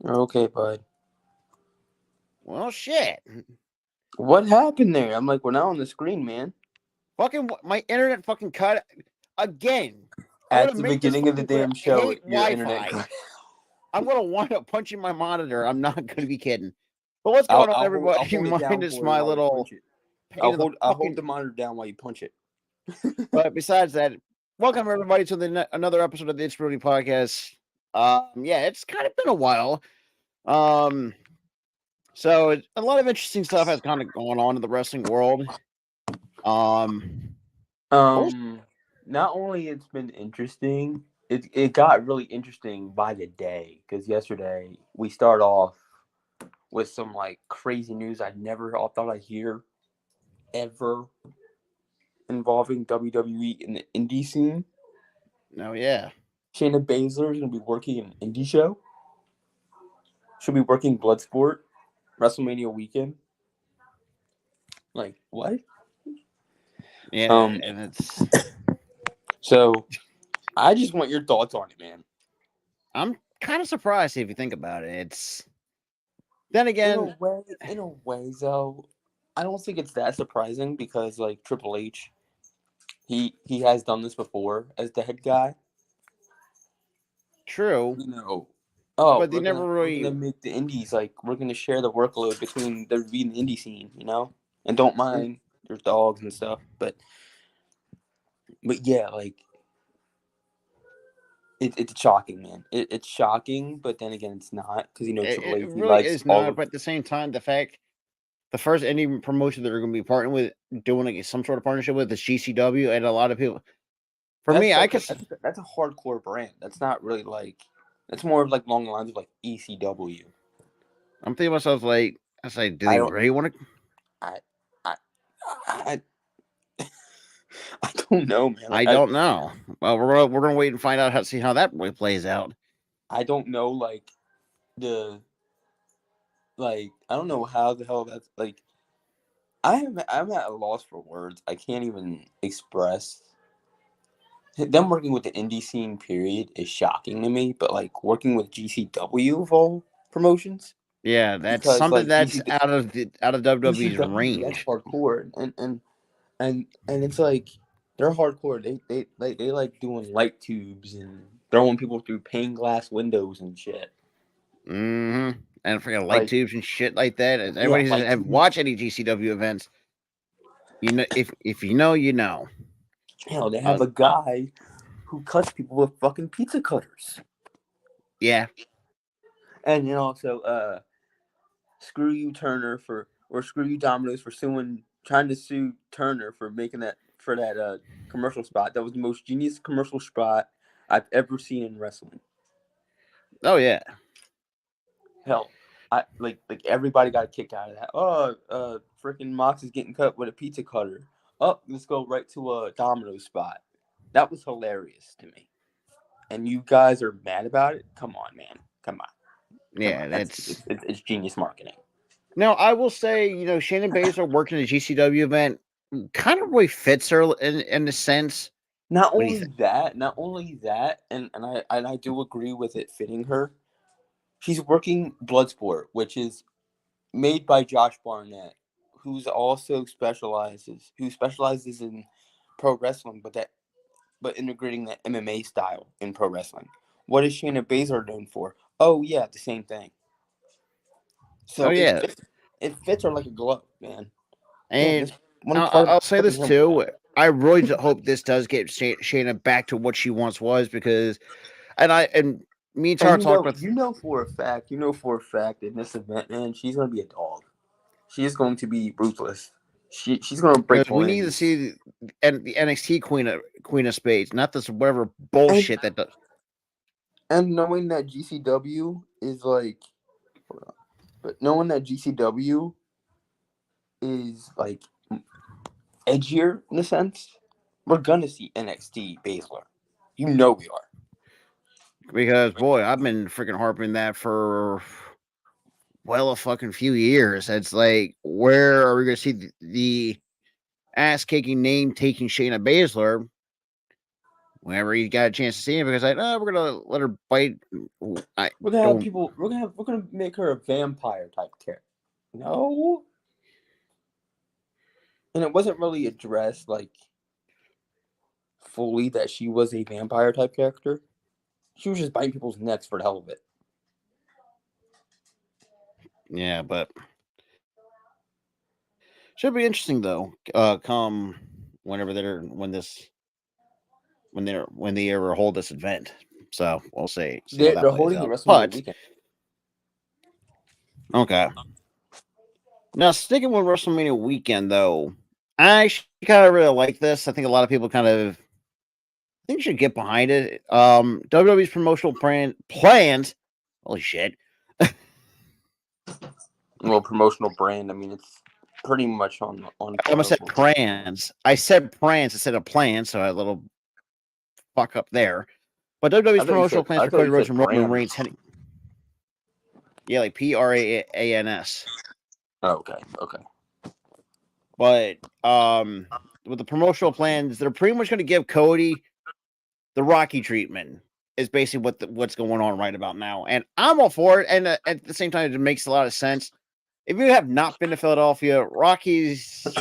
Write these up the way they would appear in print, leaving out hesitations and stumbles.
Okay, bud. Well, shit. What happened there? I'm like, we're not on the screen, man. Fucking my internet fucking cut again. I'm At gonna the make this beginning of the fucking clear. damn I show, hate your internet Wi-Fi. cut. I'm gonna wind up punching my monitor. I'm not gonna be kidding. But what's I'll, going on, I'll hold I'll everybody? hold it down Minus for you my while you little punch it. pain in the I'll hold fucking. the monitor down while you punch it. But besides that, welcome everybody to another episode of the Inspirity Podcast. Yeah, it's kind of been a while. Um, so a lot of interesting stuff has kind of gone on in the wrestling world. Um, Not only it's been interesting, it got really interesting by the day because yesterday we start off with some like crazy news I never thought I'd hear ever involving WWE in the indie scene. oh yeah, Shayna Baszler is going to be working an indie show. She'll be working Bloodsport WrestleMania weekend. Like what? yeah, and it's. So I just want your thoughts on it, man. I'm kind of surprised if you think about it. It's then In again, a way, though, I don't think it's that surprising because like Triple H, he has done this before as the head guy. true, You know, oh, but they never we're really. gonna make the indies like we're gonna share the workload between the WWE and the indie scene, you know, and don't mind there's dogs and stuff, but yeah, like it's shocking, man. It's shocking, but then again, it's not because Triple It H he really likes is all not, of. but at the same time, the first indie promotion that they're going to be partnering with, doing like some sort of partnership with is GCW, and a lot of people. For me, That's I like could. that's a hardcore brand. That's not really like that's more of like along the lines of like ECW. I'm thinking to myself like, I was like, do I they don't. really want to? I I I, I don't know, man. I Like don't know. Well, we're gonna wait and find out see how that really plays out. I don't know like the I don't know how the hell that's like. I'm at a loss for words. I can't even express. Them working with the indie scene period is shocking to me, but like working with GCW of all promotions Yeah, that's because something like that's out of WWE's GCW that's range. hardcore and it's like they're hardcore. They like doing light tubes and throwing people through pane glass windows and shit. Mm-hmm. And freaking light Like tubes and shit like that. And yeah, everybody who's light have tubes. watched any GCW events, you know, if you know, you know. Hell, they Uh, have a guy who cuts people with fucking pizza cutters. yeah. And also screw you Turner for or screw you Domino's for trying to sue Turner for making that commercial spot. That was the most genius commercial spot I've ever seen in wrestling. Oh yeah. Hell, I like everybody got a kick out of that. Oh, freaking Mox is getting cut with a pizza cutter. Oh, let's go right to a Domino spot. That was hilarious to me. And you guys are mad about it? Come on, man. Come on. Yeah, That's that's it's genius marketing. now I will say, Shannon Baszler working a GCW event kind of really fits her in a sense. When you Not only that, and I do agree with it fitting her. She's working Bloodsport, which is made by Josh Barnett, who specializes in pro wrestling, but integrating the MMA style in pro wrestling. What is Shayna Baszler known for? Oh yeah, the same thing. oh So yeah, it fits her like a glove, man. Yeah, and just one I'll, part of I'll say fucking this him with too. that. I really hope this does get Shayna back to what she once was because, and me and And Tara talked about. you know for a fact in this event, man, she's gonna be a dog. She is going to be ruthless. She's gonna break Because we need to bones. see the NXT Queen of Spades, not this whatever And bullshit that does. knowing that GCW is like, hold on, but knowing that GCW is like edgier in a sense, we're gonna see NXT Baszler. You know we are. Because boy, I've been freaking harping that for a fucking few years. It's like, where are we going to see the ass kicking, name taking Shayna Baszler? whenever he got a chance to see him, because we're gonna let her bite. I We're gonna have don't. people. We're gonna make her a vampire type character. No, and it wasn't really addressed like fully that she was a vampire type character. She was just biting people's necks for the hell of it. Yeah, but should be interesting though. Come whenever when they ever hold this event. So we'll see how that They're plays holding the out. WrestleMania But weekend. okay, now sticking with WrestleMania weekend though, I actually kind of really like this. I think a lot of people kind of think should get behind it. WWE's promotional plans. Holy shit! Well, promotional brand. I mean, it's pretty much on I almost par said with. prans. I said prans instead of plans, so I had a little fuck up there. But WWE's promotional plans I for thought Cody you Rhodes said and Roman brand. Reigns heading. Yeah, like PRAANS. Oh, okay, okay. But with the promotional plans, they're pretty much going to give Cody the Rocky treatment. Is basically what's going on right about now, and I'm all for it. And at the same time, it makes a lot of sense. If you have not been to Philadelphia, But you Rocky's can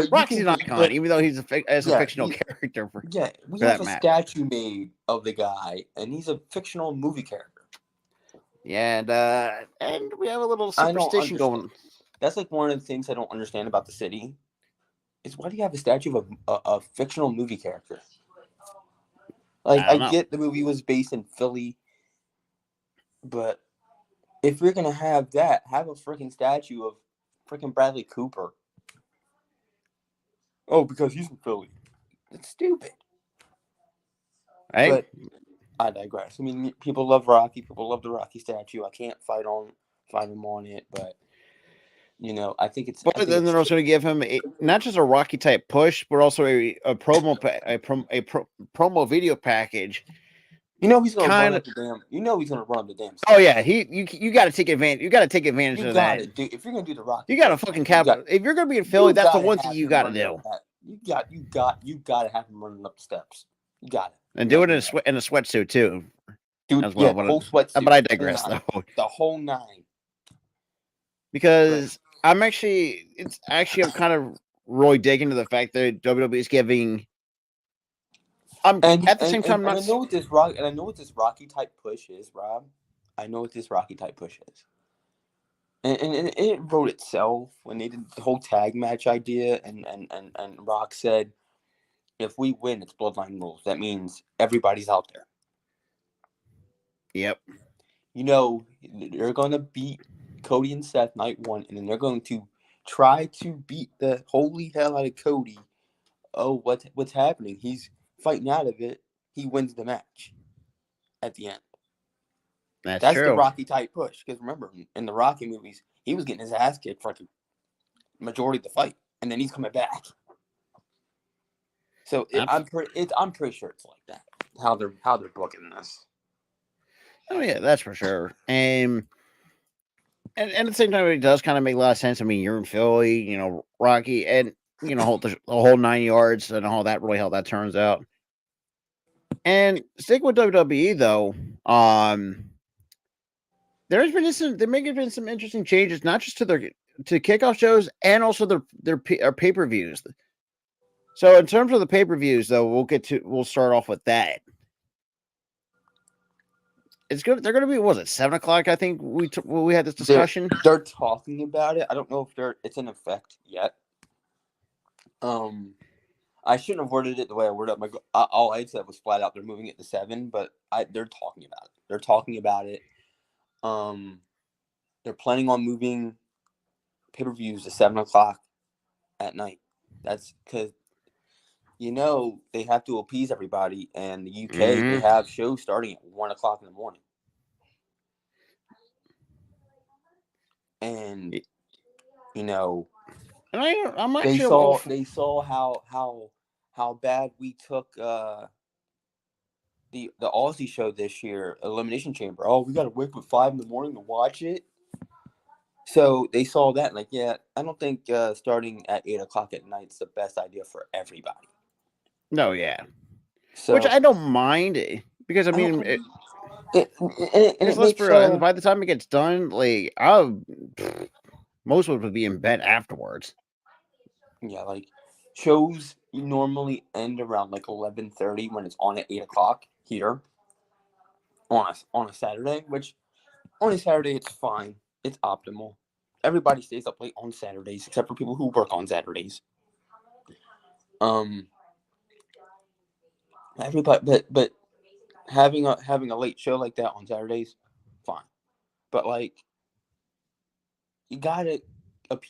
an just, icon, but even though he's as a yeah, fictional character for we have that a matter. statue made of the guy, and he's a fictional movie character. Yeah, and we have a little I don't superstition understand. going. That's like one of the things I don't understand about the city. Is why do you have a statue of a fictional movie character? Like, I I don't know. get the movie was based in Philly, but if you're gonna have that, have a freaking statue of freaking Bradley Cooper. Oh, because he's in Philly. It's stupid. Right? But I digress. I mean, people love Rocky. People love the Rocky statue. I can't fight them on it, but I think it's But then they're also going to give him not just a Rocky type push, but also a promo video package. He's gonna run Kind of. up the damn. He's gonna run up the damn Oh steps. yeah, you got to take advantage. You got to take advantage You of got that. it, dude. If you're gonna do the Rocky You got to push, fucking man, you got if you're going to be in Philly, you that's the got to one thing have you him got to running up do. that. You got to have him running up the steps. You got it. And do it in a sweatsuit too, Dude. as well. Yeah, the whole sweatsuit. But I The whole digress nine. though, The whole nine. because I'm kind of really digging to the fact that WWE is giving. I'm And at the same time and not. I know what this Rocky type push is, Rob. I know what this Rocky type push is. And it wrote itself when they did the whole tag match idea, and Rock said, if we win, it's bloodline rules. That means everybody's out there. Yep. They're going to beat Cody and Seth night one, and then they're going to try to beat the holy hell out of Cody. Oh, what's happening? He's fighting out of it. He wins the match at the end. That's That's the true. Rocky type push. Because remember, in the Rocky movies, he was getting his ass kicked for the majority of the fight, and then he's coming back. So I'm pretty sure it's like that. How they're booking this. Oh yeah, that's for sure. And at the same time, it does kind of make a lot of sense. I mean, you're in Philly, Rocky, and the whole 9 yards and how that turns out. And stick with WWE though. There may have been some interesting changes, not just to kickoff shows and also their pay per views. So in terms of the pay per views, though, we'll start off with that. It's good. They're going to be, was it 7 o'clock? I think we had this discussion. They're talking about it. I don't know if it's in effect yet. I shouldn't have worded it the way I worded it. All I said was flat out they're moving it to 7, but they're talking about it. They're talking about it. They're planning on moving pay-per-views to 7 o'clock at night. That's because they have to appease everybody, and the UK they have shows starting at 1 o'clock in the morning. And I'm they saw how bad we took the Aussie show this year, Elimination Chamber. Oh, we got to wake up at 5 in the morning to watch it. So they saw that, like, yeah, I don't think starting at 8 o'clock at night is the best idea for everybody. No, yeah. which So I don't mind because I I don't. mean, And because it let's makes be real, and show. by the time it gets done, like I'll most would be in bed afterwards. Yeah, like shows normally end around like 11:30 when it's on at 8 o'clock here on a Saturday. Which on a Saturday it's fine. It's optimal. Everybody stays up late on Saturdays except for people who work on Saturdays. Um, everybody, but having a late show like that on Saturdays, fine. But like you gotta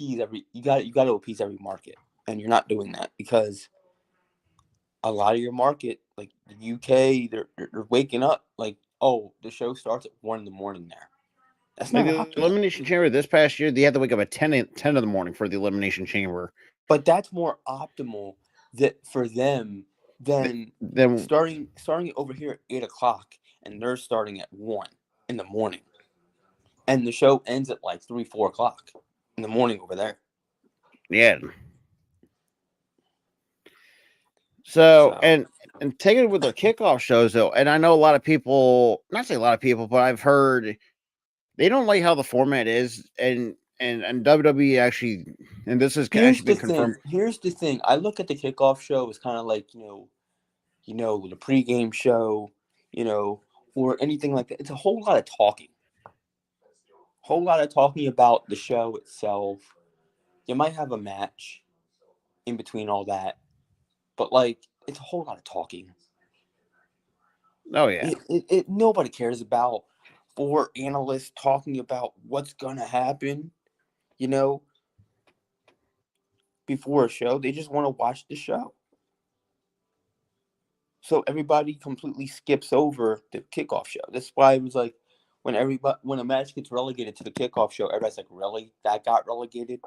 you gotta appease every market, and you're not doing that because a lot of your market, like the UK, they're waking up like, oh, the show starts at 1 in the morning there. That's Like not the optimal. elimination chamber this past year, they had to wake up at 10 in the morning for the elimination chamber. But that's more optimal that for them than Then starting it over here at 8 o'clock and they're starting at 1 in the morning. And the show ends at like 3, 4 o'clock in the morning over there. yeah. So So and taking it with their kickoff shows though, and I know a lot of people, not say a lot of people, but I've heard they don't like how the format is, and WWE actually, and this has here's actually the been thing. confirmed. Here's the thing. I look at the kickoff show as kind of like, the pregame show, you know, or anything like that. It's a whole lot of talking. Whole lot of talking about the show itself. You might have a match in between all that, but like it's a whole lot of talking. Oh yeah. Nobody cares about four analysts talking about what's gonna happen, you know, before a show. They just want to watch the show. So everybody completely skips over the kickoff show. That's why it was like when a match gets relegated to the kickoff show, everybody's like, really? That got relegated?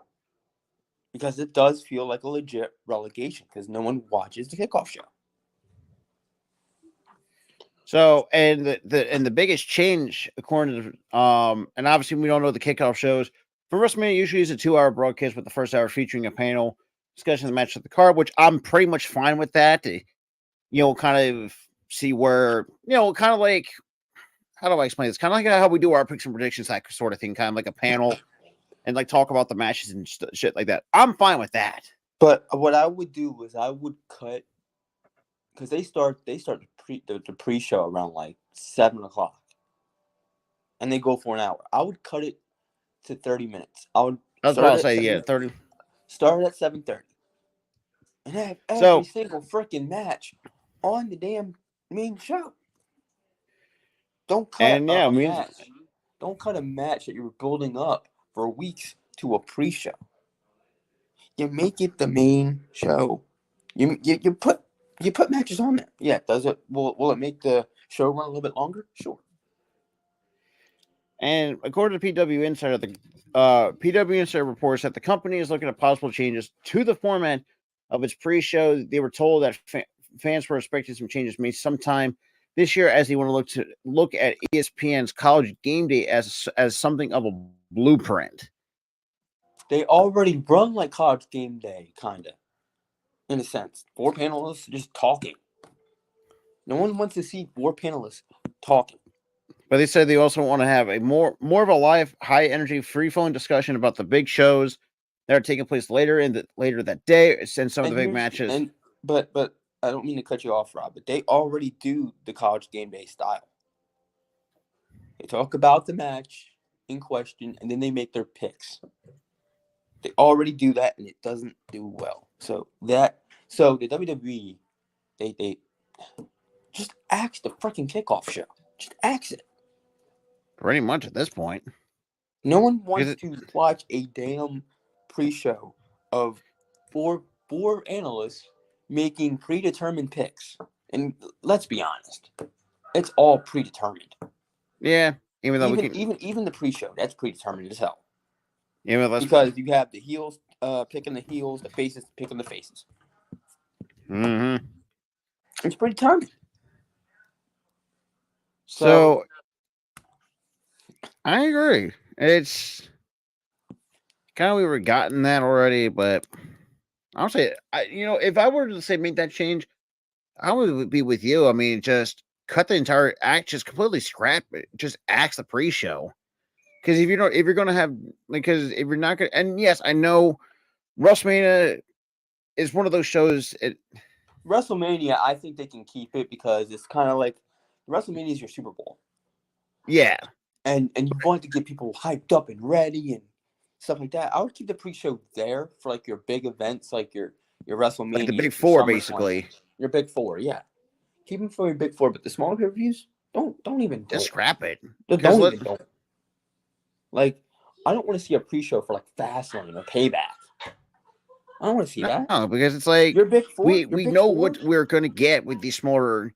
Because it does feel like a legit relegation because no one watches the kickoff show. So and the biggest change according to and obviously we don't know the kickoff shows for WrestleMania usually is a 2 hour broadcast with the first hour featuring a panel discussing the match of the card, which I'm pretty much fine with that. Kind of see where kind of like how do I explain this? Kind of like how we do our picks and predictions, that sort of thing, kind of like a panel and like talk about the matches and shit like that. I'm fine with that. But what I would do was I would cut because they start the pre show around like 7 o'clock, and they go for an hour. I would cut it to 30 minutes. I would That's what I'll say. Yeah, 30. start at 7:30, and have every So single freaking match on the damn main show. Don't cut and a, yeah, I a mean, match. Don't cut a match that you were building up for weeks to a pre-show. You make it the main show. You put matches on there. Yeah, does it? Will it make the show run a little bit longer? Sure. and according to PW Insider, the PW Insider reports that the company is looking at possible changes to the format of its pre-show. They were told that fans were expecting some changes made sometime this year, as they want to look at ESPN's College Game Day as something of a blueprint. They already run like college game day, kinda, in a sense. Four panelists just talking. No one wants to see four panelists talking. But they said they also want to have a more of a live, high energy, free flowing discussion about the big shows that are taking place later that day, and some of the And big here's matches. and but I don't mean to cut you off, Rob, but they already do the college game day style. They talk about the match in question, and then they make their picks. They already do that, and it doesn't do well. So the WWE, they just axe the freaking kickoff show. Just axe it. Pretty much at this point. No one Because wants to watch a damn pre-show of four analysts making predetermined picks. And let's be honest, it's all predetermined. yeah, even though we Even can, even even the pre-show, that's predetermined as hell. even though let's, Because you have the heels picking the heels, the faces picking the faces. mm-hmm. It's predetermined. So So I agree. It's kind of we were gotten that already, but I'll say, if I were to say make that change, I would be with you. I mean, just cut the entire act, just completely scrap it. Just axe the pre-show. Because if you're gonna have, because if you're not gonna, and yes, I know WrestleMania is one of those shows. WrestleMania, I think they can keep it because it's kind of like WrestleMania is your Super Bowl, Yeah, and you want to get people hyped up and ready and stuff like that. I would keep the pre-show there for like your big events, like your like the WrestleMania, big your four, SummerSlam, basically. your big four. Yeah, keep them for your big four, but the smaller pay-per-views, don't even Just don't scrap it. Because don't let even don't. Like, I don't want to see a pre-show for like Fastlane or Payback. I don't want to see no, that. because it's like Your big four, your we big know four. what we're gonna get with these smaller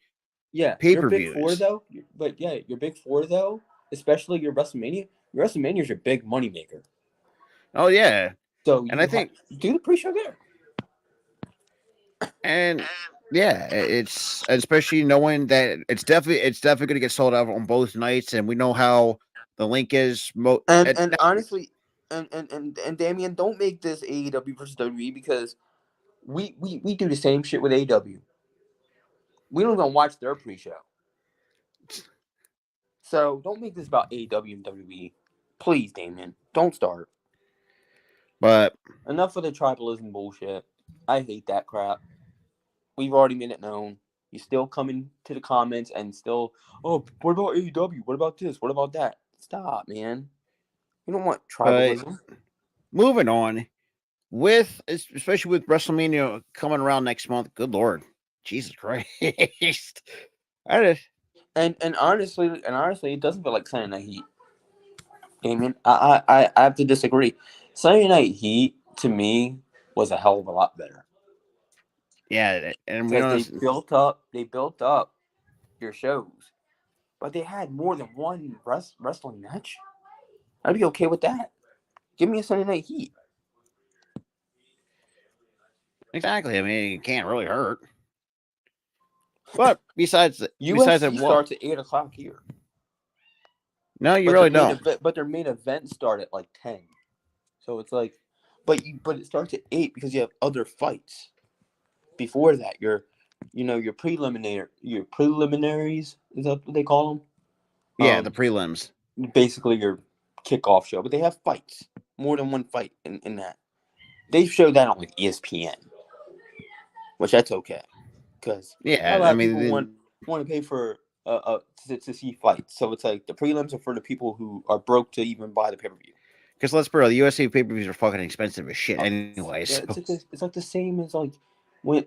Yeah, pay your per big four views. though. But yeah, your big four though, especially your WrestleMania. Your WrestleMania is your big money maker. Oh yeah, So and I you have think do the pre-show there. and yeah, it's especially knowing that it's definitely gonna get sold out on both nights, and we know how the link is. And honestly, and Damien, don't make this AEW versus WWE because we do the same shit with AEW. We don't even watch their pre-show. So don't make this about AEW and WWE. Please, Damien, don't start. But Enough of the tribalism bullshit. I hate that crap. We've already made it known. You still coming to the comments and still, oh, what about AEW? What about this? What about that? Stop, man. We don't want but tribalism. moving on with especially with WrestleMania coming around next month. Good lord, Jesus Christ! I just, And honestly, it doesn't feel like Sunday Night Heat. Damien, I have to disagree. Sunday Night Heat to me was a hell of a lot better yeah, and we because don't. they built up your shows, but they had more than one wrestling match. I'd be okay with that. Give me a Sunday Night Heat. Exactly. I mean, it can't really hurt. But besides that, UFC well, starts at 8 o'clock here, no, you really don't. but their main event start at like 10. So it's like, but it starts at 8 because you have other fights before that. Your preliminaries, is that what they call them? Yeah, the Um, prelims. Basically your kickoff show, but they have fights, more than one fight in that. They show that on like ESPN, which that's okay because not a Yeah, lot I of people mean, want to pay for to see fights. So it's like the prelims are for the people who are broke to even buy the pay per view. because let's be real, the UFC pay per views are fucking expensive as shit anyway. Yeah, So it's like the same as like when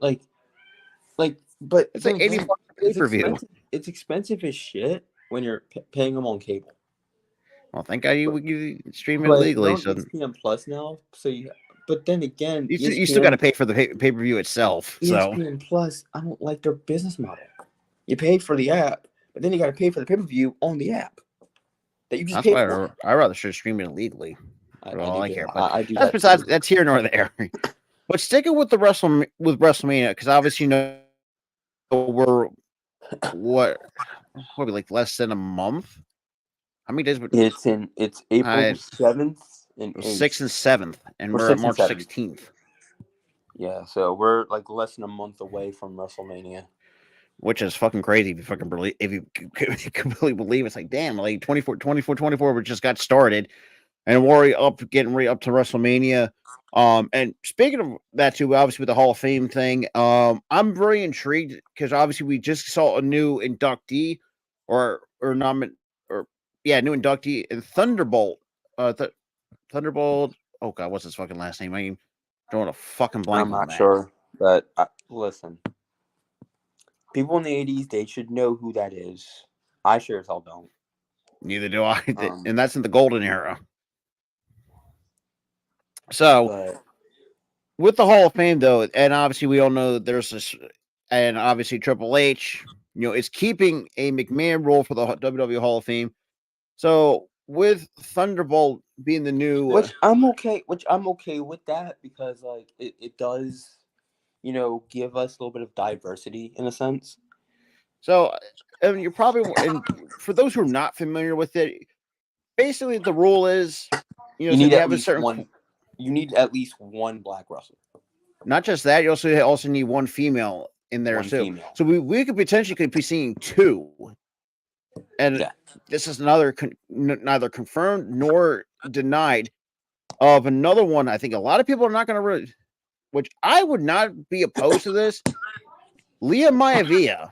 but it's then like 80 again, bucks a pay it's per view. expensive. It's expensive as shit when you're paying them on cable. Well, thank God But you stream it but they're legally. on So ESPN Plus now, so you. But then again, you still got to pay for the pay per view itself. So ESPN Plus, I don't like their business model. You pay for the app, but then you got to pay for the pay per view on the app that you just that's paid why for. I rather should stream it illegally. That's I all do I too. care. But I do that's that too. besides that's here nor there. But sticking with the WrestleMania, because obviously we're what are we like less than a month? How many days? It's April I 7th and 6th 8th, and 7th, and or we're at 6th and March 7th. 16th, Yeah, so we're like less than a month away from WrestleMania. which is fucking crazy if you fucking believe if you completely believe it's like damn like 24 we just got started and we're getting ready up to WrestleMania. And speaking of that too, obviously with the Hall of Fame thing, I'm very intrigued because obviously we just saw a new inductee or nomin or yeah, new inductee in Thunderbolt. Thunderbolt. Oh god, what's his fucking last name? I ain't drawing a fucking I'm blank on not that. sure, but listen, people in the '80s they should know who that is. I sure as hell don't. Neither do I, Um, and that's in the golden era. So but with the Hall of Fame though, and obviously we all know there's this, and obviously Triple H, is keeping a McMahon role for the WWE Hall of Fame. So with Thunderbolt being the new, which I'm okay with that because like it does, give us a little bit of diversity in a sense. so and you're probably, and for those who are not familiar with it, basically the rule is, You so if need you at have a least certain, one. You need at least one black wrestler. not just that, you also need one female in there one too. female. So we could potentially be seeing two, and Yeah. this is neither confirmed nor denied of another one. I think a lot of people are not going to really, which I would not be opposed to this. Leah Maivia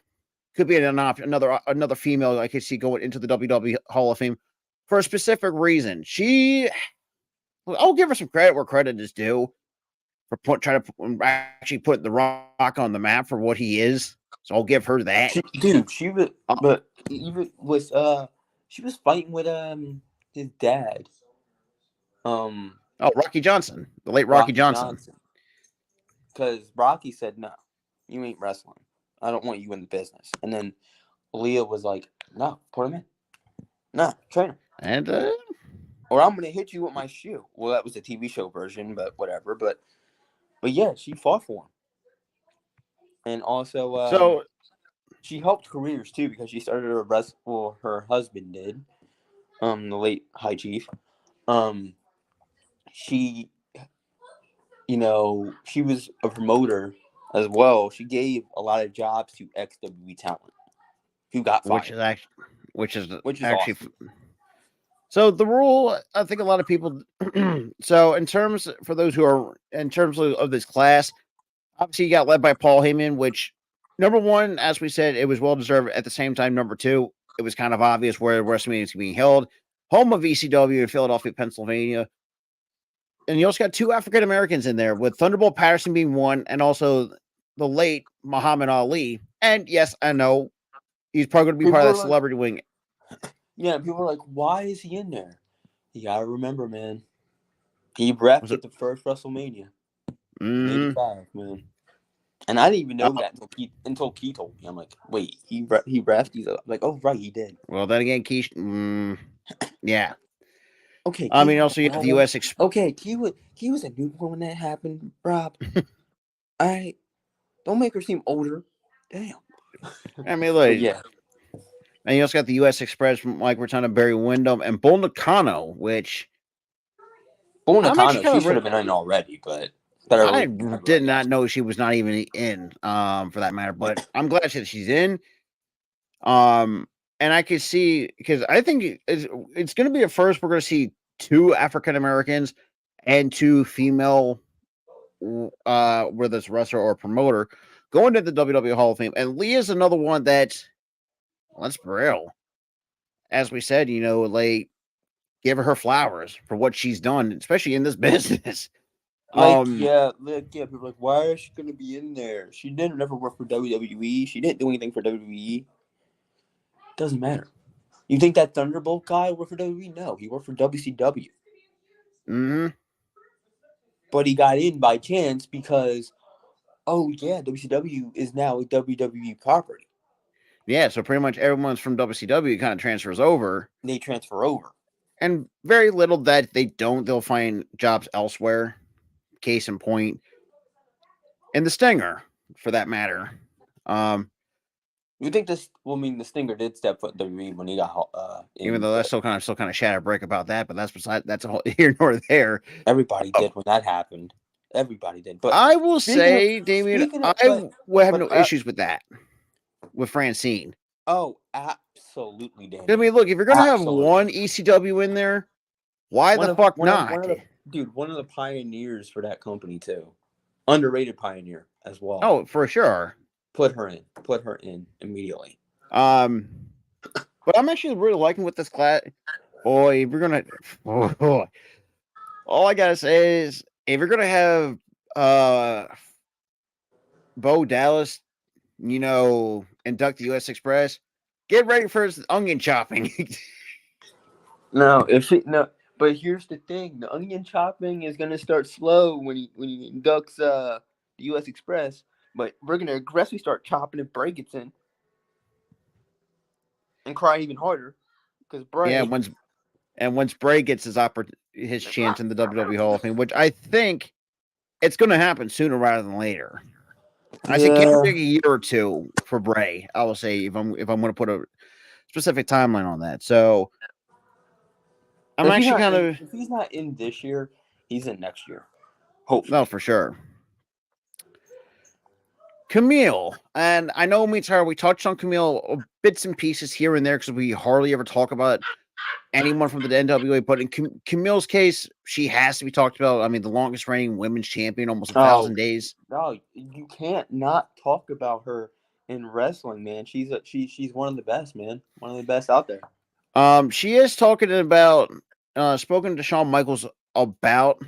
could be another female I could see going into the WWE Hall of Fame for a specific reason. I'll give her some credit where credit is due for trying to actually put The Rock on the map for what he is. So I'll give her that. She was, but even was she was fighting with his dad, Rocky Johnson, the late Rocky Rocky Johnson. Johnson, because Rocky said no, you ain't wrestling. I don't want you in the business. And then Leah was like, no, put him in. No, train him. And or I'm gonna hit you with my shoe. Well, that was a TV show version, but whatever. But yeah, she fought for him, and also so she helped careers too because she started a wrestle. Well, her husband did, the late High Chief. Um, she, she was a promoter as well. She gave a lot of jobs to XWE talent who got fired, which is actually awesome. So the rule, I think a lot of people. So in terms for those who are in terms of this class, obviously you got led by Paul Heyman, which number one, as we said, it was well deserved. At the same time, number two, it was kind of obvious where WrestleMania is being held, home of ECW in Philadelphia, Pennsylvania. And you also got two African Americans in there, with Thunderbolt Patterson being one, and also the late Muhammad Ali. And yes, I know he's probably going to be part of that celebrity wing. Yeah, people are like, why is he in there? You gotta remember, man. He refed at the first WrestleMania in '85, man. And I didn't even know that until Key told me. I'm like, wait, he refed? He's like, oh, right, he did. Well, then again, Key, yeah. Okay, I mean, also you have the U.S. Okay, Key was a newborn when that happened, Rob. Don't make her seem older. Damn. I mean, like, yeah. And you also got the U.S. Express from Mike Rotunda, Barry Windham, and Bull Nakano, which Bull Nakano, she should have been in already, but I did not know she was not even in, for that matter. But I'm glad she's in. And I could see, because I think it's going to be a first. We're going to see two African Americans and two female, whether it's wrestler or promoter, going to the WWE Hall of Fame. And Leah's another one that, let's be real, as we said, like, give her flowers for what she's done, especially in this business. People like, why is she gonna be in there? She didn't never work for WWE. She didn't do anything for WWE. Doesn't matter. You think that Thunderbolt guy worked for WWE? No, he worked for WCW. Mm-hmm. But he got in by chance because, WCW is now a WWE property. Yeah, so pretty much everyone's from WCW kind of transfers over. They transfer over. And very little that they'll find jobs elsewhere. Case in point. And the Stinger, for that matter. You think this? Well, I mean, the Stinger did step foot in WWE when he got even though that's still kind of shatter break about that, but that's a whole here nor there. Everybody did when that happened. Everybody did. But I will say, Damien, I will have no issues with that. With Francine. Oh, absolutely, Danny. I mean, look, if you're gonna have one ECW in there, why the fuck not? One of the pioneers for that company too. Underrated pioneer as well. Oh, for sure. Put her in immediately. But I'm actually really liking what this class. Boy, if you're gonna, all I gotta say is, if you're gonna have Bo Dallas, induct the U.S. Express, get ready for his onion chopping. But here's the thing: the onion chopping is gonna start slow when he inducts the U.S. Express, but we're gonna aggressively start chopping if Bray gets in, and cry even harder because Bray. Yeah, once Bray gets his chance in the WWE Hall of Fame, which I think it's going to happen sooner rather than later. I say give it a year or two for Bray. I will say if I'm going to put a specific timeline on that. So I'm actually if he's not in this year, he's in next year. Hopefully. No, for sure. Camille, and I know me and Tyler, we touched on Camille bits and pieces here and there because we hardly ever talk about anyone from the NWA. But in Camille's case, she has to be talked about. I mean, the longest reigning women's champion, almost Oh 1,000 days. no, you can't not talk about her in wrestling, man. She's one of the best, man. One of the best out there. She is talking about, spoken to Shawn Michaels about.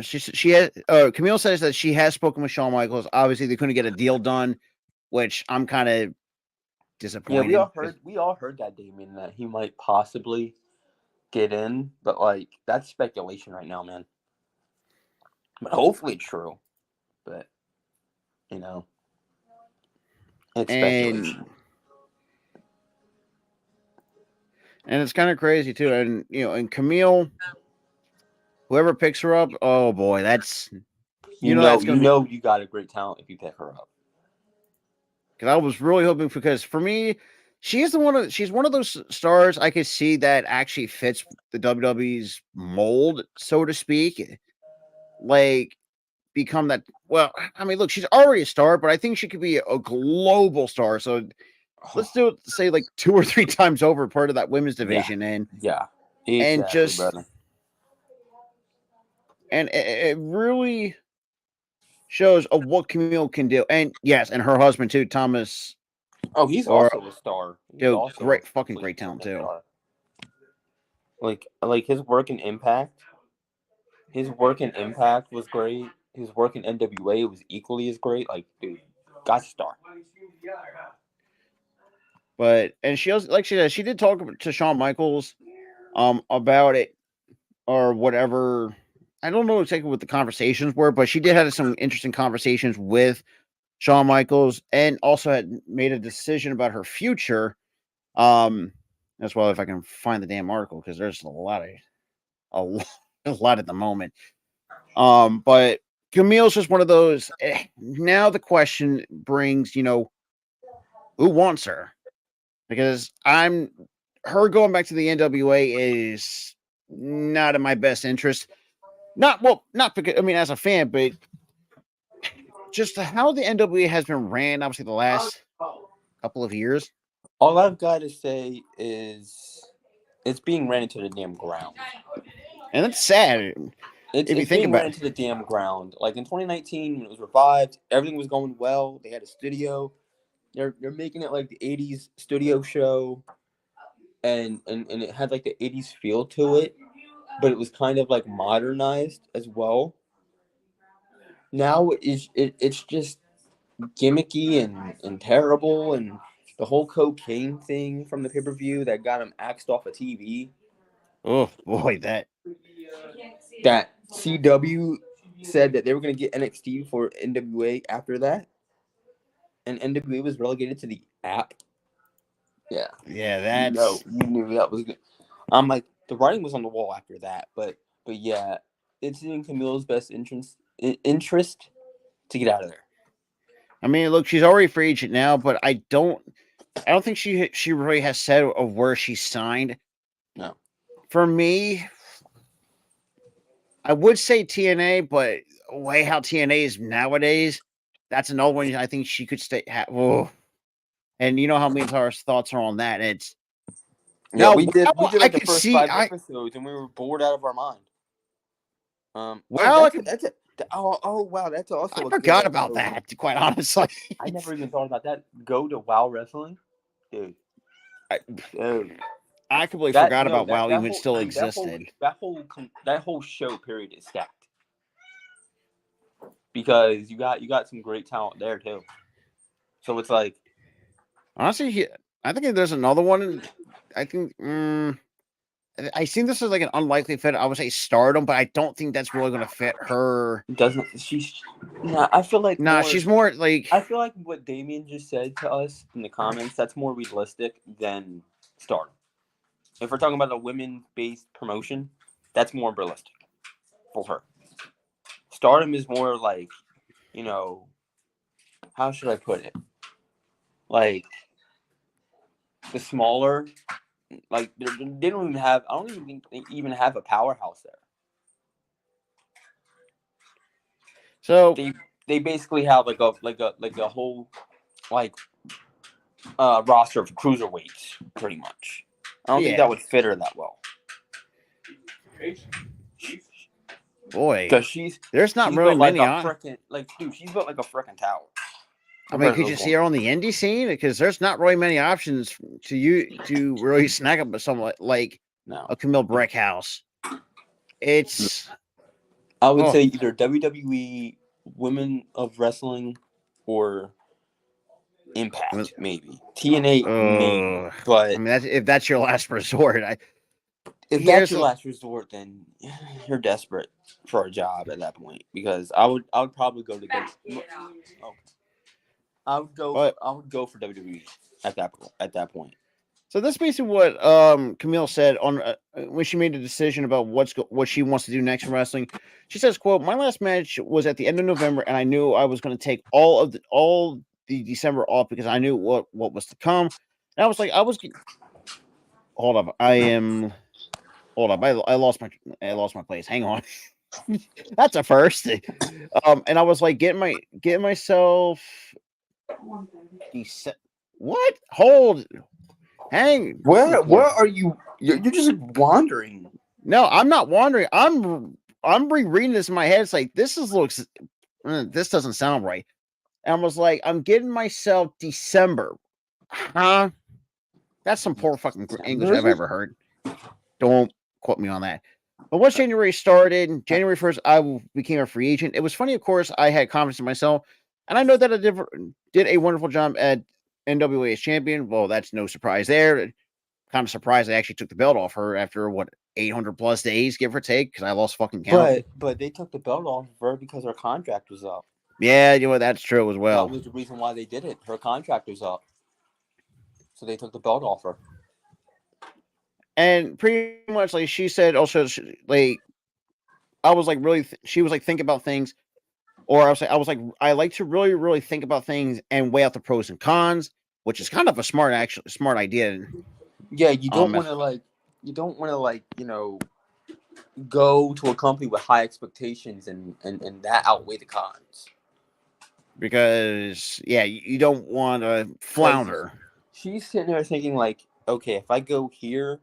She has. Camille says that she has spoken with Shawn Michaels. Obviously, they couldn't get a deal done, which I'm kind of Yeah, disappointed. we all heard that, Damien, that he might possibly get in, but like that's speculation right now, man. But hopefully true. But you know, it's and speculation. and it's kind of crazy too. And and Camille, whoever picks her up, oh boy, that's that's You gonna be. know, you got a great talent if you pick her up. Because I was really hoping because for me, she's one of those stars I could see that actually fits the WWE's mold, so to speak. Like become that. Well, I mean, look, she's already a star, but I think she could be a global star. So let's do it. Say like 2 or 3 times over part of that women's Yeah, division, yeah, and exactly, just brother. and it really shows of what Camille can do. And yes, and her husband too, Thomas, Oh, he's or also a star. He's dude, also a great, fucking complete great talent freaking too. star. Like his work in Impact, his work in Impact was great. His work in NWA was equally as great. Like, dude, got a star. But and she also, like she said, she did talk to Shawn Michaels about it or whatever. I don't know exactly what the conversations were, but she did have some interesting conversations with Shawn Michaels and also had made a decision about her future. As well, if I can find the damn article, because there's a lot, a lot at the moment. But Camille's just one of those. Now the question brings, who wants her? Because her going back to the NWA is not in my best interest. Not because I mean as a fan, but just how the NWA has been ran, obviously the last couple of years, All I've got to say is it's being ran into the damn ground. and that's sad if you It's think being about ran it. into the damn ground. Like in 2019, when it was revived, everything was going well. They had a studio. They're making it like the 80s studio show, and it had like the 80s feel to it, but it was kind of like modernized as well. Now it's just gimmicky and terrible, and the whole cocaine thing from the pay-per-view that got him axed off a TV. Oh boy, that That CW said that they were going to get NXT for NWA after that, and NWA was relegated to the app. Yeah, yeah, that's. you knew that was good. I'm like the writing was on the wall after that, but yeah, it's in Camille's best interest to get out of there. I mean, look, she's already free agent now, but I don't think she really has said of where she signed. No, For me, I would say TNA, but the way how TNA is nowadays, that's another one I think she could stay. Oh. And you know how me and Tara's thoughts are on that. It's yeah, now we wow, did I like the could first see. five I episodes, and we were bored out of our mind. Oh, wow, I could. oh wow, that's I also a good forgot about episode. that. Quite honestly, I never even thought about that. Go to WoW Wrestling, dude. I, Dude, I completely that forgot no, about WoW that even whole still dude, existed. that whole show period is stacked because you got some great talent there too. So it's like Honestly, I think there's another one. I think. I think this is like an unlikely fit. I would say Stardom, but I don't think that's really going to fit her. doesn't she's nah, I feel like Nah, more she's more like. I feel like what Damien just said to us in the comments, that's more realistic than Stardom. If we're talking about a women based promotion, that's more realistic for her. Stardom is more like, you know, how should I put it? Like the smaller, like they don't even have. I don't even think they even have a powerhouse there. So They they basically have like a whole like roster of cruiserweights, pretty much. I don't think that Yeah, would fit her that well boy, because there's not she's really built like many a on. freaking like dude. She's built like a freaking tower I mean, compared to could you those see her women. on the indie scene? Because there's not really many options to really snag up with someone like No, a Camille Breckhouse. It's I would oh, say either WWE Women of Wrestling or Impact, maybe TNA, maybe. I But mean, if that's your last resort, if that's here's your last resort, then you're desperate for a job at that point. Because I would probably go to oh, but I would go for WWE at that point. so that's basically what Camille said on when she made a decision about what she wants to do next in wrestling. She says, "quote My last match was at the end of November, and I knew I was going to take all the December off because I knew what was to come." And I was like, hold up, hold up, I lost my place. Hang on, that's a first. And I was like, getting myself. What? Hold. Hang. Where are you? You're just wandering. No, I'm not wandering. I'm rereading this in my head. It's like this doesn't sound right. And I was like, I'm getting myself December. Huh? That's some poor fucking English I've ever heard. Don't quote me on that. But once January started, January 1st, became a free agent. It was funny, of course, I had confidence in myself. And I know that I did a wonderful job at NWA as champion. Well, that's no surprise there. Kind of surprised I actually took the belt off her after 800 plus days, give or take, because I lost fucking count. But they took the belt off of her because her contract was up. Yeah, that's true as That well. was the reason why they did it. Her contract was up, so they took the belt off her. And pretty much, like she said, also like I was like really, she was like think about things, or I was like I like to really think about things and weigh out the pros and cons, which is kind of a smart idea. Yeah, Um, you don't want to go to a company with high expectations and that outweigh the cons. because yeah, you don't want to Because flounder. she's sitting there thinking like, okay, if I go here,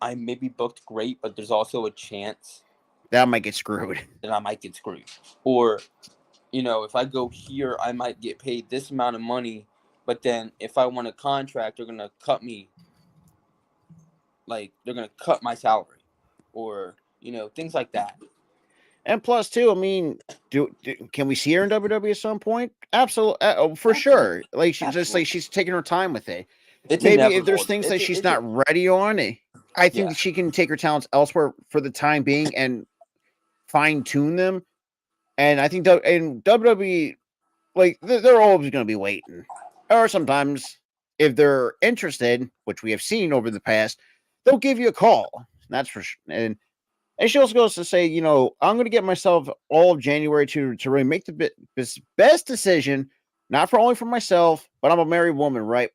I may be booked great, but there's also a chance That might get screwed. that I might get screwed. Or, if I go here, I might get paid this amount of money, but then if I want a contract, they're gonna cut me. Like they're gonna cut my salary, or things like that. And plus, too, I mean, can we see her in WWE at some point? Absolutely, for Absolutely. sure. Like Absolutely. she's taking her time with it. It's Maybe if there's inevitable. things that she's not ready on, I think Yeah. that she can take her talents elsewhere for the time being and fine tune them. And I think in WWE, like they're always going to be waiting, or sometimes if they're interested, which we have seen over the past, they'll give you a call. That's for sure. And she also goes to say, I'm going to get myself all of January to really make the best decision, not for only for myself, but I'm a married woman, right?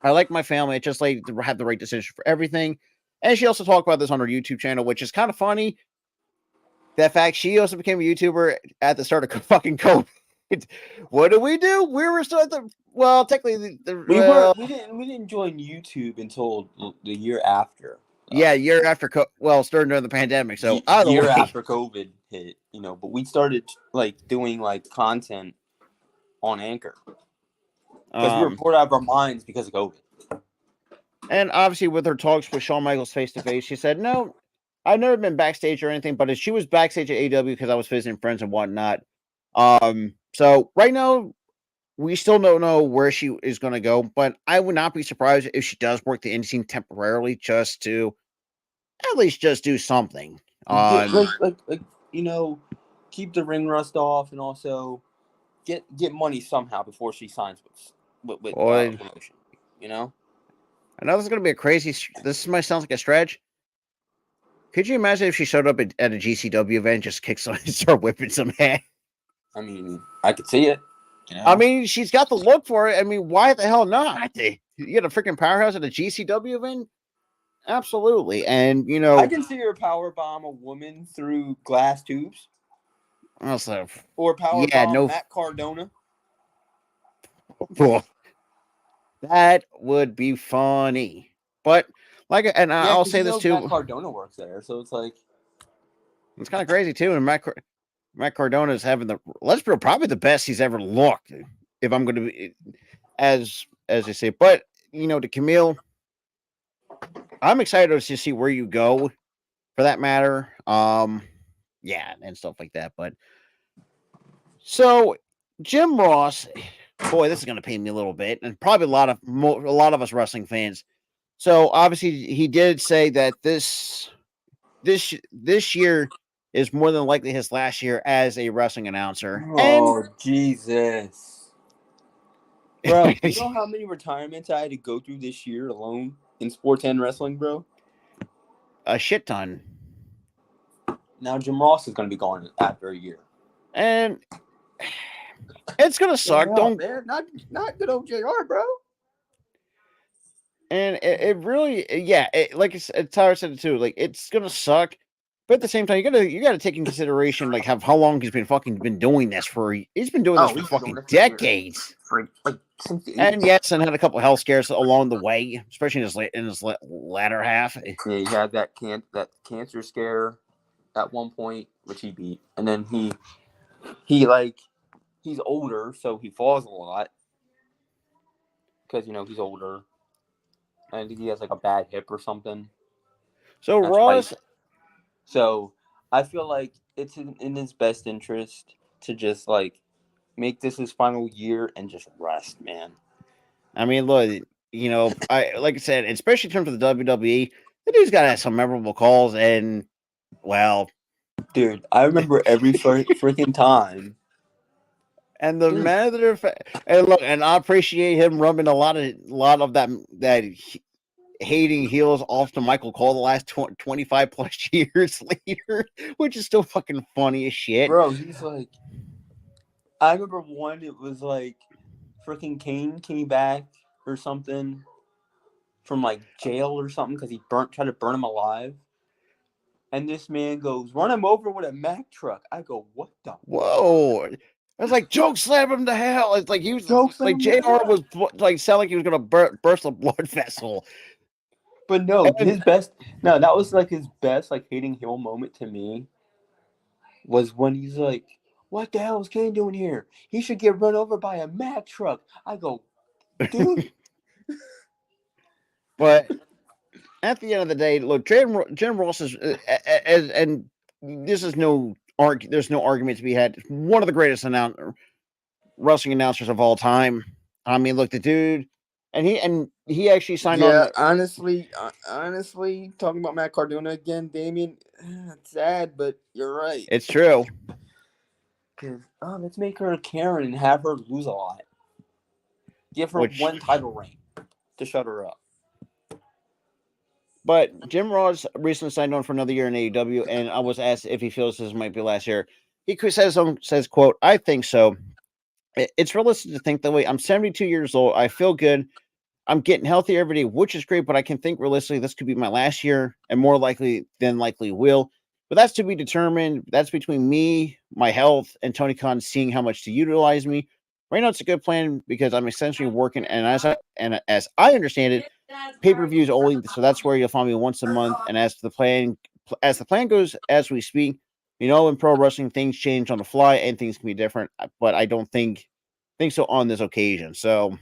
I like my family. I just like to have the right decision for everything. And she also talked about this on her YouTube channel, which is kind of funny. That fact, she also became a YouTuber at the start of fucking COVID. What do? We were still at technically, We didn't join YouTube until the year after. Year after, starting during the pandemic. So Year way, after COVID hit, but we started doing content on Anchor because we were bored out of our minds because of COVID. And obviously, with her talks with Shawn Michaels face to face, she said, "No, I've never been backstage or anything, but she was backstage at AW because I was visiting friends and whatnot." So right now, we still don't know where she is going to go, but I would not be surprised if she does work the indie scene temporarily, just to at least just do something. Keep the ring rust off, and also get money somehow before she signs with promotion. I know this is going to be a crazy. This might sound like a stretch. Could you imagine if she showed up at a GCW event, just kick some, start whipping some ass? I mean, I could see it. I mean, she's got the look for it. I mean, why the hell not? You get a freaking powerhouse at a GCW event? Absolutely. And, I can see her power bomb a woman through glass tubes. Also, Or yeah, Powerbomb no, Matt Cardona. that would be funny. But like, and Yeah, I'll because say you this know Matt too. Cardona works there, so it's like, It's kind of crazy too. And Matt Cardona is having the let's be real, probably the best he's ever looked. If I'm going to be as they say, but to Camille, I'm excited to see where you go for that matter. Yeah, and stuff like that. But so Jim Ross, boy, this is going to pain me a little bit, and probably a lot of us wrestling fans. So obviously, he did say that this year is more than likely his last year as a wrestling announcer, and oh Jesus, bro. You know how many retirements I had to go through this year alone in sports and wrestling, bro? a shit ton. Now Jim Ross is gonna be gone after a year. And it's gonna suck. Yeah, Don't man, not good old Jr. Bro. and it really yeah. Like Tyler said it too. Like it's gonna suck. But at the same time, you gotta take in consideration like how long he's been doing this for. He's been doing this Oh, for he's been doing fucking this for years, decades. for like since the And '80s. yes, and had a couple health scares along the way, especially in his latter half. Yeah, he had that cancer scare at one point, which he beat, and then he like he's older, so he falls a lot because he's older. I think he has like a bad hip or something. So That's why. Ross, So I feel like it's in his best interest to just like make this his final year and just rest, man. I mean, look, I like I said, especially in terms of the WWE, the dude's got to have some memorable calls, and well, Dude, I remember every freaking time. and the Dude, matter and look, and I appreciate him rubbing a lot of that hating heels off to Michael Cole the last 25 plus years later, which is still fucking funny as shit. bro, he's like, I remember one. It was like freaking Kane came back or something from like jail or something because he tried to burn him alive. And this man goes, run him over with a Mack truck. I go, what the Whoa. I was like, joke slam him to hell. It's like he was joke like slam the JR hell? was like sound like he was gonna burst a blood vessel. But no, And his best. No, that was like his best like hating heel moment to me was when he's like, "What the hell is Kane doing here? He should get run over by a Mack truck." I go, dude. but at the end of the day, look, Jim Ross is, and this is there's no argument to be had. One of the greatest wrestling announcers of all time. I mean, look, the dude, and he actually signed Yeah, on. honestly, talking about Matt Cardona again, Damien. It's sad, but you're right. It's true, Cause let's make her a Karen and have her lose a lot. Give her which, one title reign to shut her up. but Jim Ross recently signed on for another year in AEW, and I was asked if he feels this might be last year. He says, "quote I think so. It's realistic to think that way. I'm 72 years old. I feel good. I'm getting healthier every day, which is great, but I can think realistically this could be my last year and more likely than likely will. But that's to be determined. That's between me, my health, and Tony Khan seeing how much to utilize me. Right now, it's a good plan because I'm essentially working, and as I understand it, pay-per-views only. So that's where you'll find me once a month. And as the plan goes, as we speak, in pro wrestling, things change on the fly and things can be different. But I don't think so on this occasion. So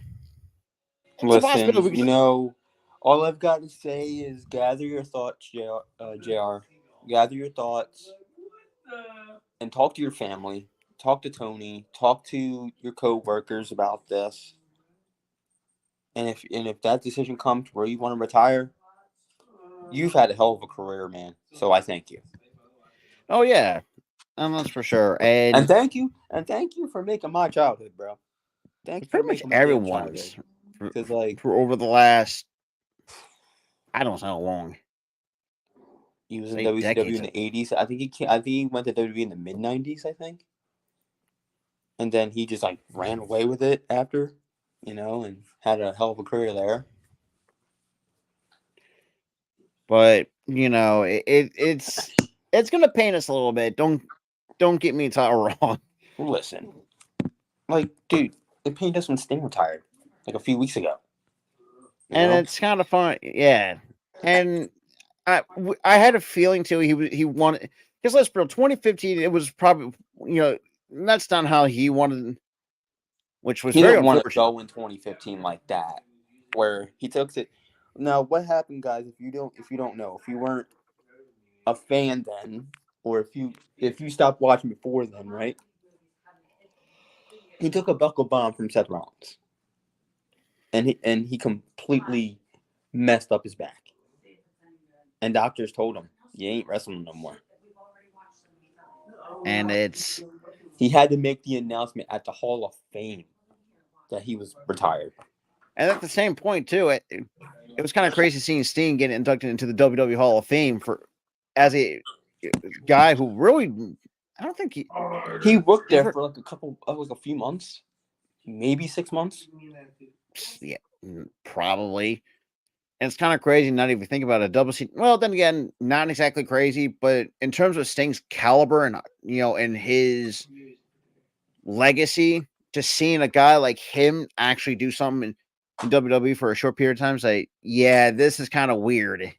it's a Listen, possibility. all I've got to say is gather your thoughts, JR. Gather your thoughts and talk to your family. Talk to Tony. Talk to your co-workers about this. And if that decision comes where you want to retire, you've had a hell of a career, man. So I thank you. Oh yeah, that's for sure. And And thank you for making my childhood, bro. Thank it's you for pretty much making my damn childhood. everyone's for, Cause like for over the last I don't know how long, he was in say WCW decades. in the '80s. I think he went to WWE in the mid '90s. I think, and then he just like ran away with it after, and had a hell of a career there. But it's gonna pain us a little bit. Don't don't get me wrong. Listen, like, dude, they paid us when Sting retired, like a few weeks ago. You And know, it's kind of fun. Yeah. And I had a feeling too he wanted, because let's be real, 2015 it was probably, that's not how he wanted, which was he very didn't want to unfortunate. go in 2015 like that, where he took it. Now, what happened, guys? If you don't know, if you weren't a fan then, or if you stopped watching before then, right? He took a buckle bomb from Seth Rollins, and he completely messed up his back. And doctors told him, "You ain't wrestling no more." And it's He had to make the announcement at the Hall of Fame that he was retired. and at the same point too, it was kind of crazy seeing Sting get inducted into the WWE Hall of Fame for as a guy who really, I don't think He worked there ever, for like a few months, maybe 6 months. yeah, probably. And it's kind of crazy not even think about a double C. Well, then again, not exactly crazy, but in terms of Sting's caliber and and his legacy, just seeing a guy like him actually do something in WWE for a short period of time, it's like, yeah, this is kind of weird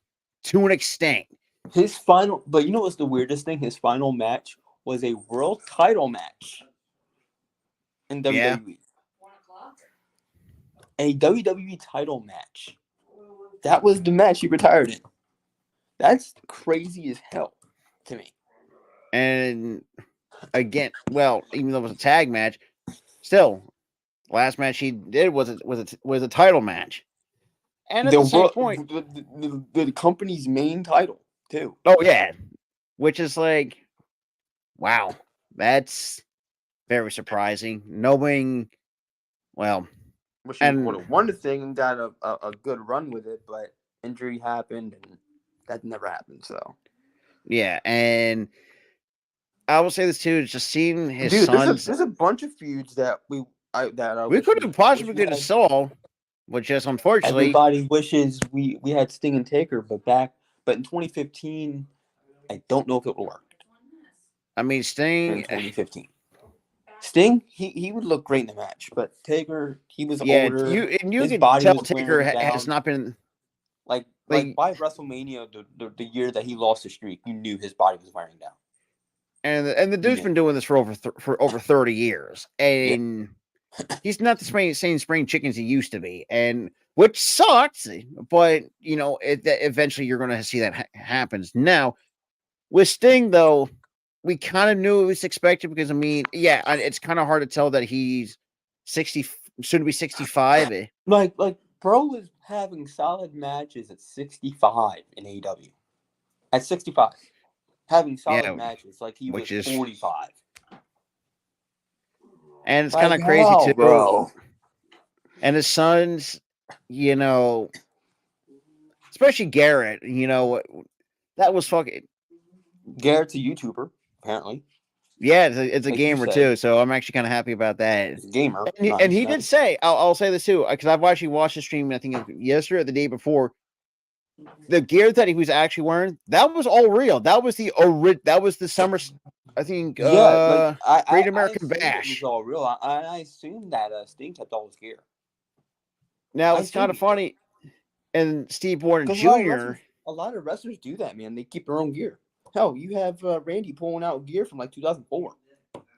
to an extent. His final, but you know what's the weirdest thing? His final match was a world title match in Yeah. WWE. A WWE title match. That was the match he retired in. That's crazy as hell to me. And again, well, even though it was a tag match, still, last match he did was a title match. And at The the same world, point, the company's main title too. oh yeah, which is like, wow, that's very surprising. Knowing, well, Wish he would and have won the thing and got a good run with it, but injury happened and that never happened. So, yeah, and I will say this too: is just seeing his dude, there's a sons. there's a bunch of feuds that I We wish could we have wish possibly we could have had. saw, which is unfortunately, Everybody wishes we had Sting and Taker, but in 2015, I don't know if it will work I mean, in Sting. 2015. Sting, he would look great in the match, but Taker, he was Yeah, older. you His could body tell was Taker wearing has down. not been Like like, by WrestleMania, the year that he lost the streak, you knew his body was wearing down. and the You dude's knew. been doing this for over 30 years, Yeah. and he's not the same spring chickens he used to be, and which sucks. But eventually you're going to see that happens. Now with Sting, though, we kind of knew it was expected because I mean, yeah, it's kind of hard to tell that he's 60, soon to be 65. Like bro was having solid matches at 65 in AEW. At 65, having solid Yeah, matches like he which was is, 45. and it's kind Like of crazy how, too. bro? And his sons, you know, especially Garrett, that was fucking. Garrett's a YouTuber, apparently. Yeah, it's a Like you gamer said, too, so I'm actually kind of happy about that. he's a gamer. And Nice, he did nice. say, I'll say this too, because I've actually watched the stream. I think it was yesterday or the day before. The gear that he was actually wearing, that was all real. That was the summer, I think, Yeah, like Great I American assumed it was Bash. all real. I assumed that Sting kept all his gear. Now I it's kind assumed of he did funny, and Steve Warren because Jr. a lot of wrestlers do that, man. They keep their own gear. Hell, you have Randy pulling out gear from like 2004.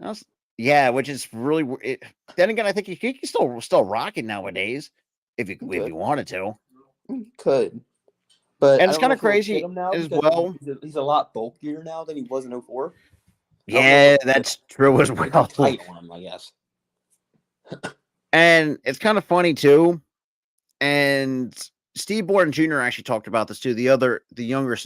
was- yeah, which is really. Then again, I think he can still rock it nowadays He if could, you wanted to. he could, but And I it's don't kind know of if it'll fit crazy him now as because well. he's a lot bulkier now than he was in 04. I don't know if Yeah, it'll that's true as fit him well. tight on him. I guess. And it's kind of funny too. And Steve Borden Jr. actually talked about this too. The younger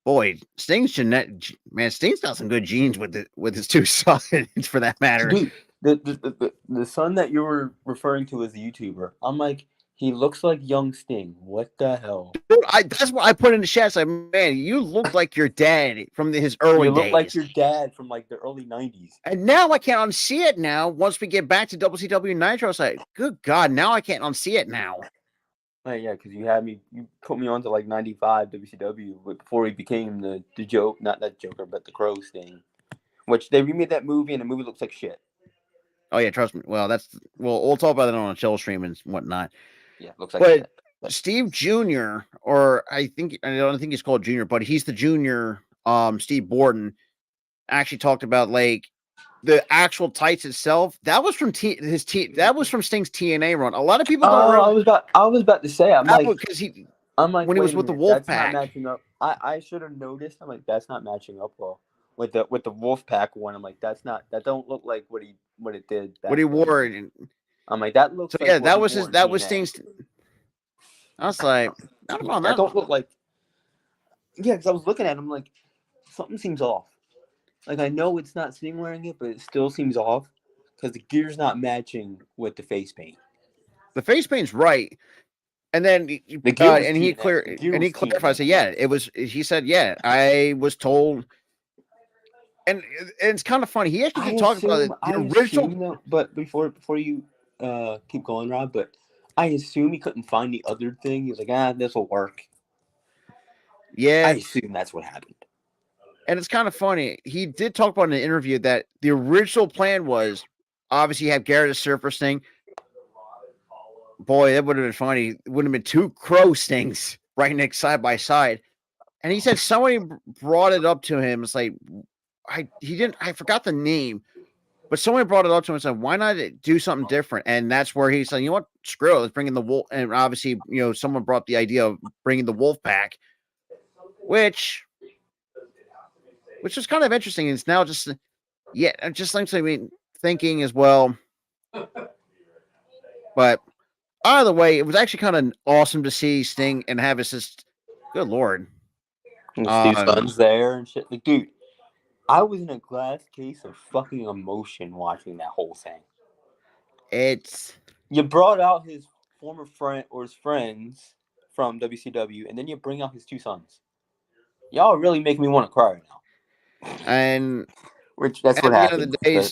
boy, Sting's genetic man. Sting's got some good genes with his two sons, for that matter. Dude, the son that you were referring to as a YouTuber, I'm like, he looks like young Sting. What the hell? Dude, that's what I put in the chat. Like, man, you look like your dad from his early You look like days. your dad from like the early '90s. And now I can't unsee it. Now, once we get back to WCW Nitro, it's like, good God, now I can't unsee it now. Yeah, because you put me on to like '95 WCW before he became the joke, not that Joker, but the Crow Sting. which they remade that movie, and the movie looks like shit. Oh yeah, trust me. Well, we'll talk about that on a chill stream and whatnot. Yeah, looks like But shit. But Steve Jr., or I don't think he's called Junior, but he's the junior. Steve Borden actually talked about like the actual tights itself. That was from That was from Sting's TNA run. A lot of people don't oh, realize I was about to say, that because I'm like, when he was wait a with the minute, that's not Wolfpack. matching up. I should have noticed. I'm like, that's not matching up well with the Wolfpack one. I'm like, that don't look like what it did What back he then. wore. I'm like, that So looks like yeah, what he wore in that was TNA. Sting's. I was like, not about That that. don't look like. Yeah, because I was looking at him like something seems off. Like I know it's not Sting wearing it, but it still seems off because the gear's not matching with the face paint. The face paint's right. And then, The gear was he TNA. The gear was clarified. So TNA. yeah, it was. He said, yeah, I was told, and it's kind of funny. He actually did talk about it. The I original, assume though, but before you keep going, Rob, but I assume he couldn't find the other thing. He was like, this will work. I yeah, assume that's what happened. and it's kind of funny. He did talk about in an interview that the original plan was obviously have Garrett as Surfer Sting. Boy, that would have been funny. It would have been two Crow Stings right next side by side. And he said somebody brought it up to him. It's like I forgot the name, but someone brought it up to him and said, why not do something different? And that's where he said, you know what, screw it, let's bring in the wolf. And obviously, someone brought the idea of bringing the wolf pack, which was kind of interesting. It's now just like thinking as well. But either way, it was actually kind of awesome to see Sting and have his good Lord. And his two sons there and shit. Like, dude, I was in a glass case of fucking emotion watching that whole thing. You brought out his former friend or his friends from WCW, and then you bring out his two sons. Y'all really make me want to cry right now. And Which that's at what the end of happened. the day,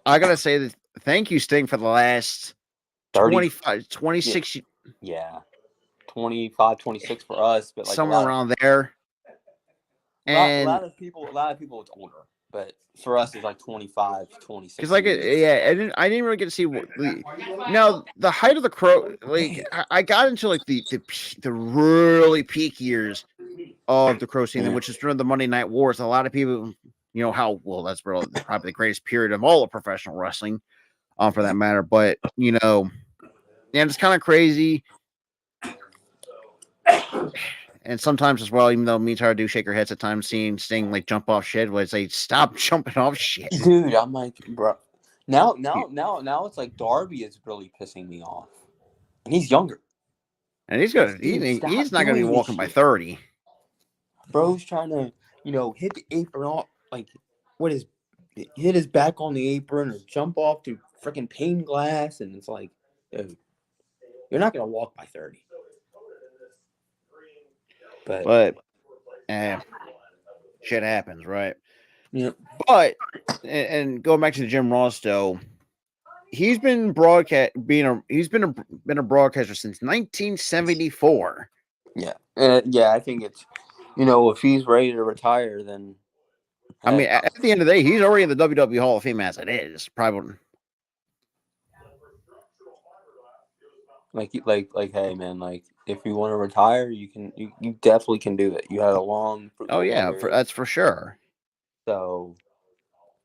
I gotta say that thank you, Sting, for the last 25, 26 yeah, 25, 26 for us, but like somewhere around there. A And lot of people it's older, but for us it's like 25, 26. because I didn't really get to see the height of the Crow. Like I got into like the really peak years of the Crow season, which is during the Monday Night Wars. A lot of people, that's probably the greatest period of all of professional wrestling, for that matter. But it's kind of crazy. And sometimes as well, even though me and Tara do shake our heads at times, seeing Sting like jump off shit, where they stop jumping off shit. Dude, I'm like, bro. Now it's like Darby is really pissing me off, and he's younger. And he's not gonna be walking by 30. Bro's trying to hit the apron off, like hit his back on the apron or jump off to freaking pane glass, and it's like, dude, you're not gonna walk by 30. But shit happens, right? Yeah. But and going back to the Jim Ross though, he's been he's been a broadcaster since 1974. Yeah. I think it's if he's ready to retire, then I mean, at the end of the day, he's already in the WWE Hall of Fame as it is. Probably. Like, hey man, like if you want to retire, you definitely can do it. You had a long. Oh yeah, that's for sure. So,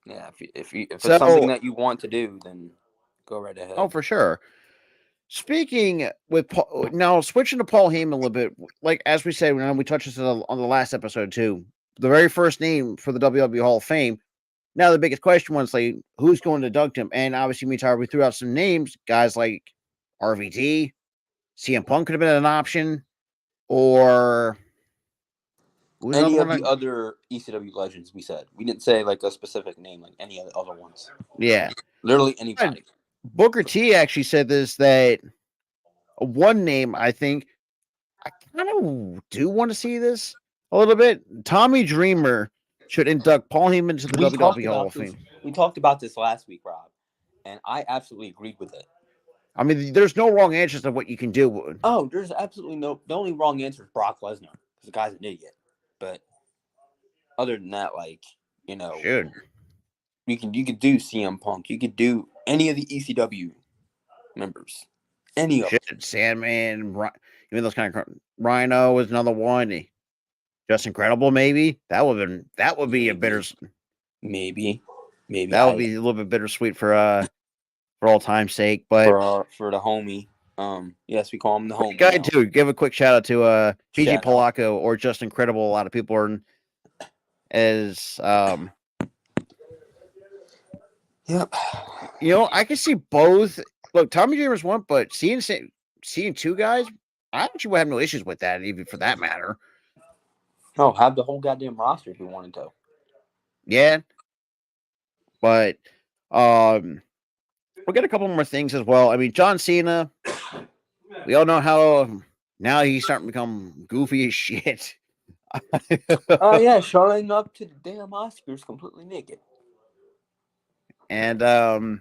yeah, if it's something that you want to do, then go right ahead. Oh, for sure. Speaking with Paul, now switching to Paul Heyman a little bit, like as we said when we touched this on the last episode too, the very first name for the WWE Hall of Fame. Now the biggest question was like, who's going to induct him? And obviously, me and Tyler, we threw out some names, guys like RVD, CM Punk could have been an option, or any of the other ECW legends. We said we didn't say like a specific name, like any of the other ones. Yeah, literally anybody. Booker T actually said this, that one name I think I kind of do want to see this a little bit. Tommy Dreamer should induct Paul Heyman to the WWE Hall of Fame. We talked about this last week, Rob, and I absolutely agreed with it. I mean, there's no wrong answers to what you can do. Oh, there's absolutely no. The only wrong answer is Brock Lesnar, because the guy's an idiot. But other than that, like, Should. You could do CM Punk. You could do any of the ECW members. Any of them. Shit, Sandman, even those kind of Rhino was another one. Just Incredible, maybe that would be a bitter. Maybe. That would be a little bit bittersweet for all time's sake. But for the homie. Yes, we call him the homie. guy too. Give a quick shout out to PG Shout out. Polacco or Just Incredible. A lot of people are as Yep. I can see both. Look, Tommy Dreamer's one, but seeing two guys, I actually would have no issues with that, even for that matter. No, have the whole goddamn roster if you wanted to. Yeah. But we'll get a couple more things as well. I mean, John Cena, we all know how now he's starting to become goofy as shit. Oh yeah, showing up to the damn Oscars completely naked. And bro,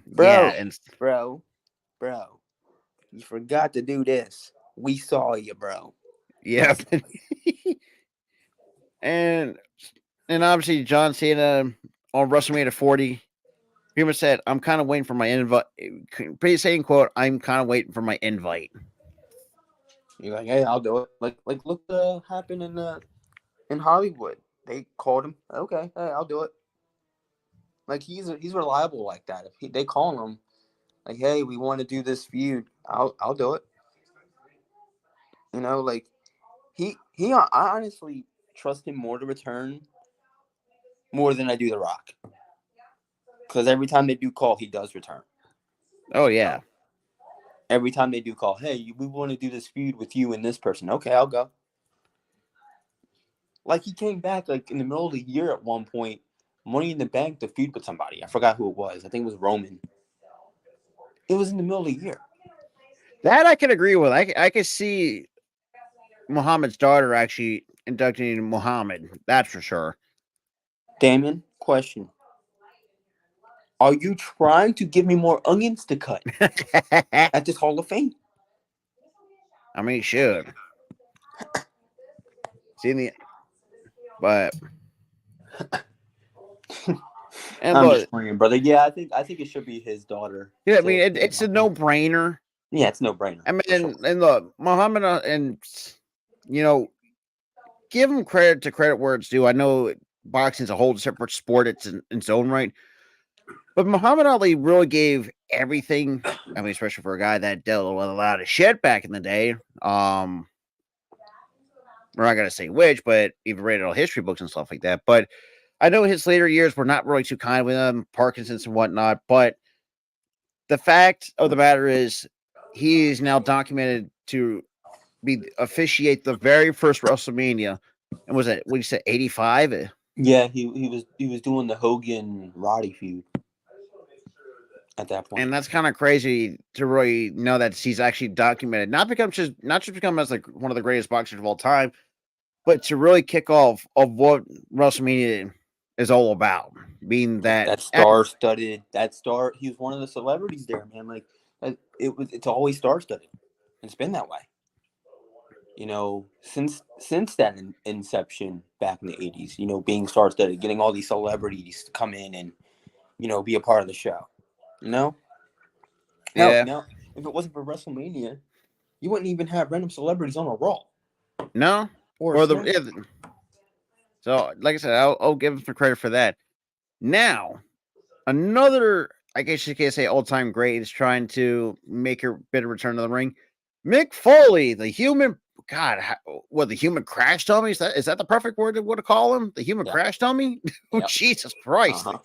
you forgot to do this. We saw you, bro. Yeah. and obviously John Cena on WrestleMania 40 pretty much said, I'm kind of waiting for my invite. Pretty saying, quote, I'm kind of waiting for my invite. You're like, hey, I'll do it. Like look happened in Hollywood. They called him. Okay, hey, I'll do it. Like he's reliable like that. If they call him, like, hey, we want to do this feud, I'll do it. You know, like I honestly trust him more to return more than I do The Rock. Because every time they do call, he does return. Oh yeah. Every time they do call, hey, we want to do this feud with you and this person. Okay, I'll go. Like he came back like in the middle of the year at one point, Money in the Bank to feud with somebody. I forgot who it was. I think it was Roman. It was in the middle of the year. That I can agree with. I can see Muhammad's daughter actually inducting Muhammad. That's for sure. Damien, question. Are you trying to give me more onions to cut at this Hall of Fame? I mean, he should. But and I'm just playing, brother. Yeah, I think it should be his daughter. Yeah, I mean, it's a no-brainer. Yeah, it's no-brainer. I mean, and look, Muhammad, and give him credit to credit where it's due. I know boxing's a whole separate sport; it's in its own right. But Muhammad Ali really gave everything. I mean, especially for a guy that dealt with a lot of shit back in the day. We're not gonna say which, but even read all history books and stuff like that. But I know his later years were not really too kind with him, Parkinson's and whatnot. But the fact of the matter is, he is now documented to officiate the very first WrestleMania. And was it, what you said, 85? Yeah, he was doing the Hogan Roddy feud at that point. And that's kind of crazy to really know that he's actually documented. Not just become as like one of the greatest boxers of all time, but to really kick off of what WrestleMania is all about. Being that star-studded, he was one of the celebrities there, man. Like it's always star-studded. It's been that way. You know, since that inception back in the 80s, you know, being star-studded, getting all these celebrities to come in and, you know, be a part of the show. You know? Yeah. Now, if it wasn't for WrestleMania, you wouldn't even have random celebrities on a Raw. No. So, like I said, I'll give him some credit for that. Now, another, I guess you could say, all-time great is trying to make a bit of return to the ring. Mick Foley, the human, the human crash dummy? Is that the perfect word to call him? The human crash dummy? Oh, Jesus Christ. Uh-huh.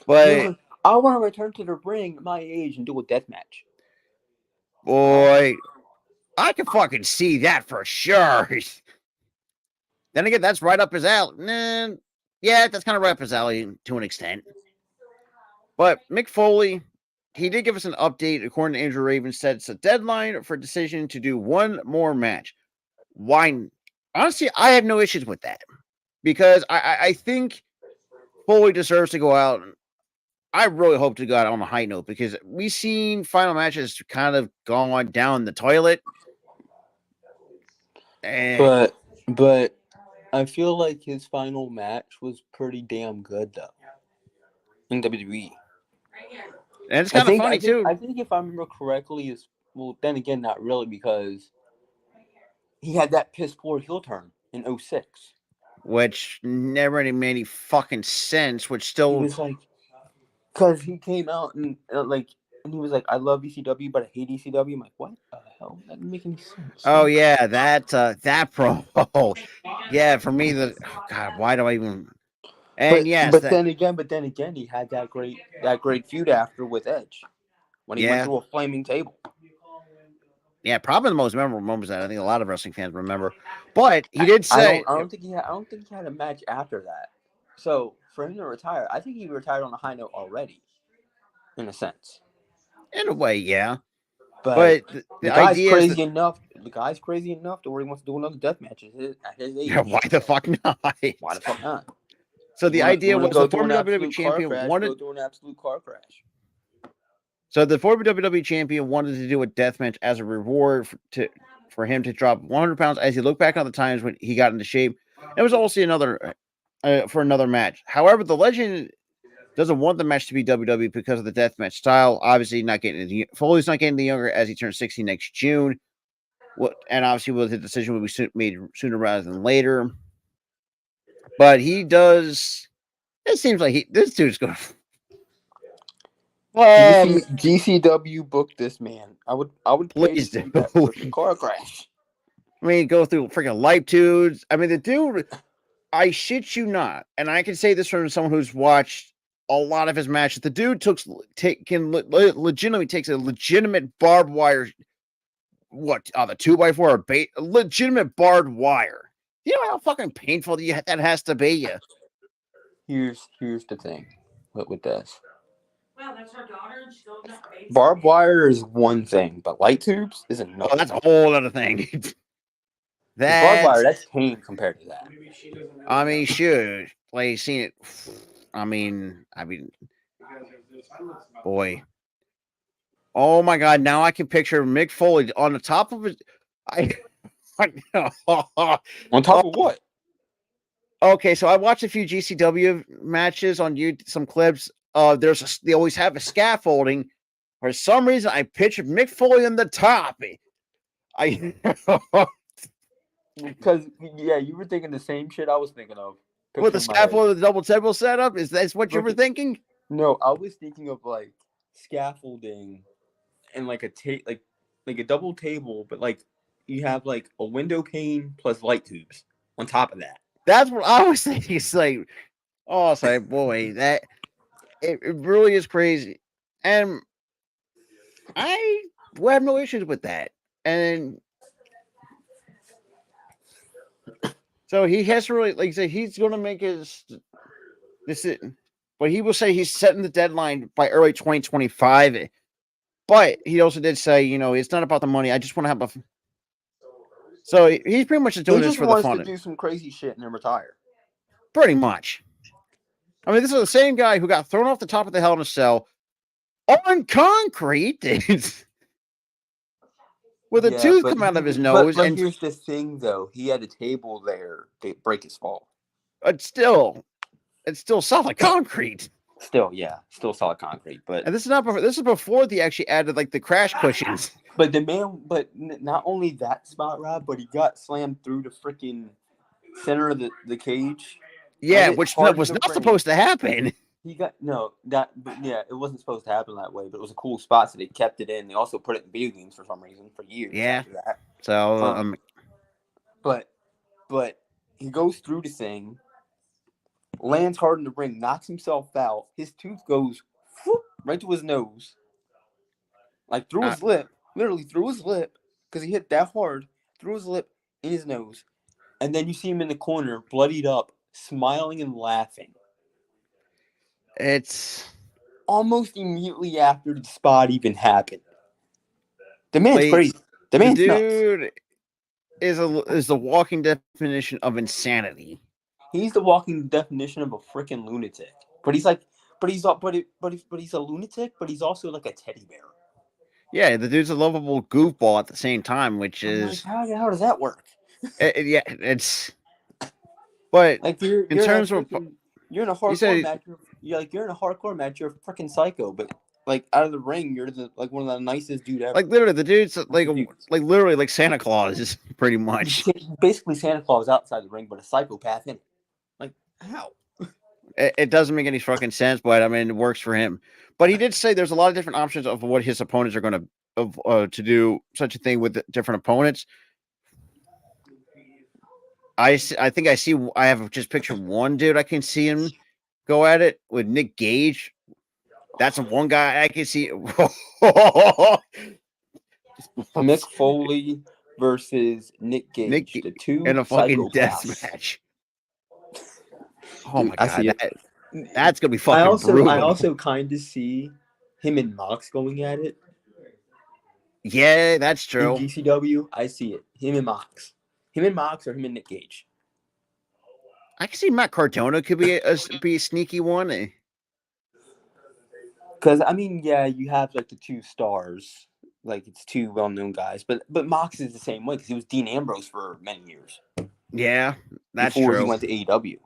But I want to return to the ring at my age and do a death match. Boy, I can fucking see that for sure. Then again, that's right up his alley. Yeah, that's kind of right up his alley to an extent. But Mick Foley, he did give us an update. According to Andrew Raven, said it's a deadline for decision to do one more match. Why? Honestly, I have no issues with that because I think Foley deserves to go out. I really hope to go out on a high note because we've seen final matches kind of gone down the toilet. But I feel like his final match was pretty damn good, though. in WWE. And it's kind of funny I too, think if I remember correctly, is well. Then again, not really because he had that piss poor heel turn in '06. which never really made any fucking sense. Which He still, was like, because he came out and and he was like, "I love ECW, but I hate ECW." I'm like, "What the hell? That didn't make any sense." oh yeah, that promo, yeah. For me, God, why do I even? And yes, that But then again, he had that great feud after with Edge when he went yeah, through a flaming table. yeah, probably the most memorable moments that I think a lot of wrestling fans remember. But he did say, I don't think he had a match after that. So for him to retire, I think he retired on a high note already, in a sense. in a way, yeah. But But the idea is that the guy's crazy enough to where he wants to do another death match at his yeah, why age. the fuck not? Why the fuck not? So the You idea want to was the go through former an WWE absolute car champion crash? Go wanted. through an absolute car crash. So the former WWE champion wanted to do a death match as a reward for him to drop 100 pounds as he looked back on the times when he got into shape. It was also another for another match. However, the legend doesn't want the match to be WWE because of the death match style. Obviously, not getting Foley's not getting any younger as he turns 60 next June. And obviously, the decision will be made sooner rather than later. But he does. It seems like this dude's going. GCW booked this man. I would pay to Please see that do. freaking car crash. I mean, go through freaking light tubes. I mean, the dude, I shit you not, and I can say this from someone who's watched a lot of his matches. The dude legitimately takes a legitimate barbed wire, the 2x4 or bait, legitimate barbed wire. You know how fucking painful that has to be. Here's the thing with this. Barbed wire is one thing, but light tubes is Oh, another. that's a whole other thing. Because barbed wire, That's, that's tame compared to that. I mean, shoot, like seen it. I mean, boy. Oh my god! Now I can picture Mick Foley on the top of his. I. On top of what? Okay, so I watched a few GCW matches on YouTube, some clips. They always have a scaffolding. For some reason, I pictured Mick Foley on the top. I Because yeah, you were thinking the same shit I was thinking of. with the Picture in my head. scaffold, the double table setup. Is that what you were thinking? No, I was thinking of like scaffolding and like like a double table, but like you have like a window pane plus light tubes on top of that. That's what I was thinking. It's like, oh, it's like, boy, that it really is crazy, and I have no issues with that. And so he has to really, like I said, he's going to make his decision. But he will say he's setting the deadline by early 2025. But he also did say, it's not about the money. I just want to have a. So he's pretty much just doing He this just for the wants fun. to do some crazy shit and then retire. Pretty much. I mean, this is the same guy who got thrown off the top of the Hell in a Cell on concrete with a tooth come out of his nose. But And here's the thing, though. He had a table there to break his fall. it's still solid concrete. Still, yeah, still solid concrete. But And this is before they actually added like the crash cushions. But not only that spot, Rob, but he got slammed through the freaking center of the cage. Yeah, which was not supposed to happen. He got it wasn't supposed to happen that way, but it was a cool spot, so they kept it in. They also put it in video games for some reason for years. Yeah. After that. So but he goes through the thing, lands hard in the ring, knocks himself out. His tooth goes whoop, right to his nose, like through his lip, literally through his lip, because he hit that hard through his lip in his nose, and then you see him in the corner, bloodied up, smiling and laughing. It's almost immediately after the spot even happened. The man's crazy. The man's dude nuts. Is the walking definition of insanity. He's the walking definition of a freaking lunatic. But he's a lunatic, but he's also like a teddy bear. Yeah, the dude's a lovable goofball at the same time, which is like, how does that work? It's but like in terms of you're in a hardcore match. you're in a hardcore match. You're a freaking psycho, but like out of the ring, you're like one of the nicest dude ever. Like literally, the dude's I'm confused. like literally like Santa Claus, pretty much. Basically Santa Claus outside the ring, but a psychopath in it. Like how? It doesn't make any fucking sense, but I mean, it works for him. But he did say there's a lot of different options of what his opponents are going to do such a thing with different opponents. I think I have just pictured one dude I can see him go at it with Nick Gage. That's one guy I can see. Mick Foley versus Nick Nick Gage, the two in a fucking death psychopaths. match. Oh Dude, my I god, see it. that's gonna be I fucking also I brutal. also kind of see him and Mox going at it Yeah, that's in true. GCW. I see it. Him and Mox, or him and Nick Gage. I can see Matt Cardona could be a sneaky one. Because I mean, yeah, you have like the two stars, like it's two well-known guys, but Mox is the same way because he was Dean Ambrose for many years Yeah, that's before he true. went to AEW.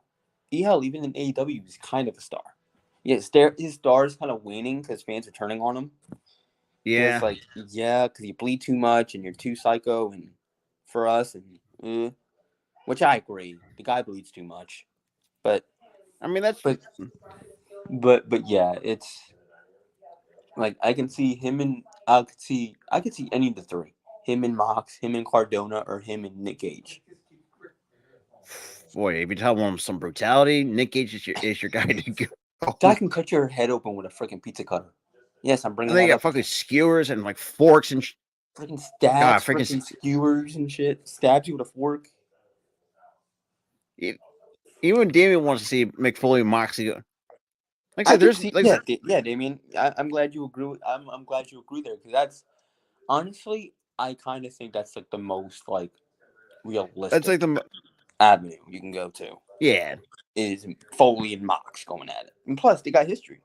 Hell, even in AEW, he was kind of a star. Yeah, his star is kind of waning because fans are turning on him. Because Yeah, like, yeah, because you bleed too much and you're too psycho, and for us, and which I agree, the guy bleeds too much. But I mean that's but but yeah, it's like I can see him and I could see any of the three. Him and Mox, him and Cardona, or him and Nick Gage. boy. If you tell him some brutality, Nick Gage is your guy to go. Guy can cut your head open with a freaking pizza cutter. Yes, I'm And bringing they that got up fucking again. skewers and like forks and Freaking God, stabs, freaking freaking skewers and shit. Stabs you with a fork. even Damien wants to see McFoley and Moxley. Like I I said, could there's see, like yeah, yeah, Damien. I'm glad you agree. I'm glad you agree there because that's honestly, I kind of think that's like the most like that's realistic like the avenue you can go to yeah. is Foley and Mox going at it, and plus they got history.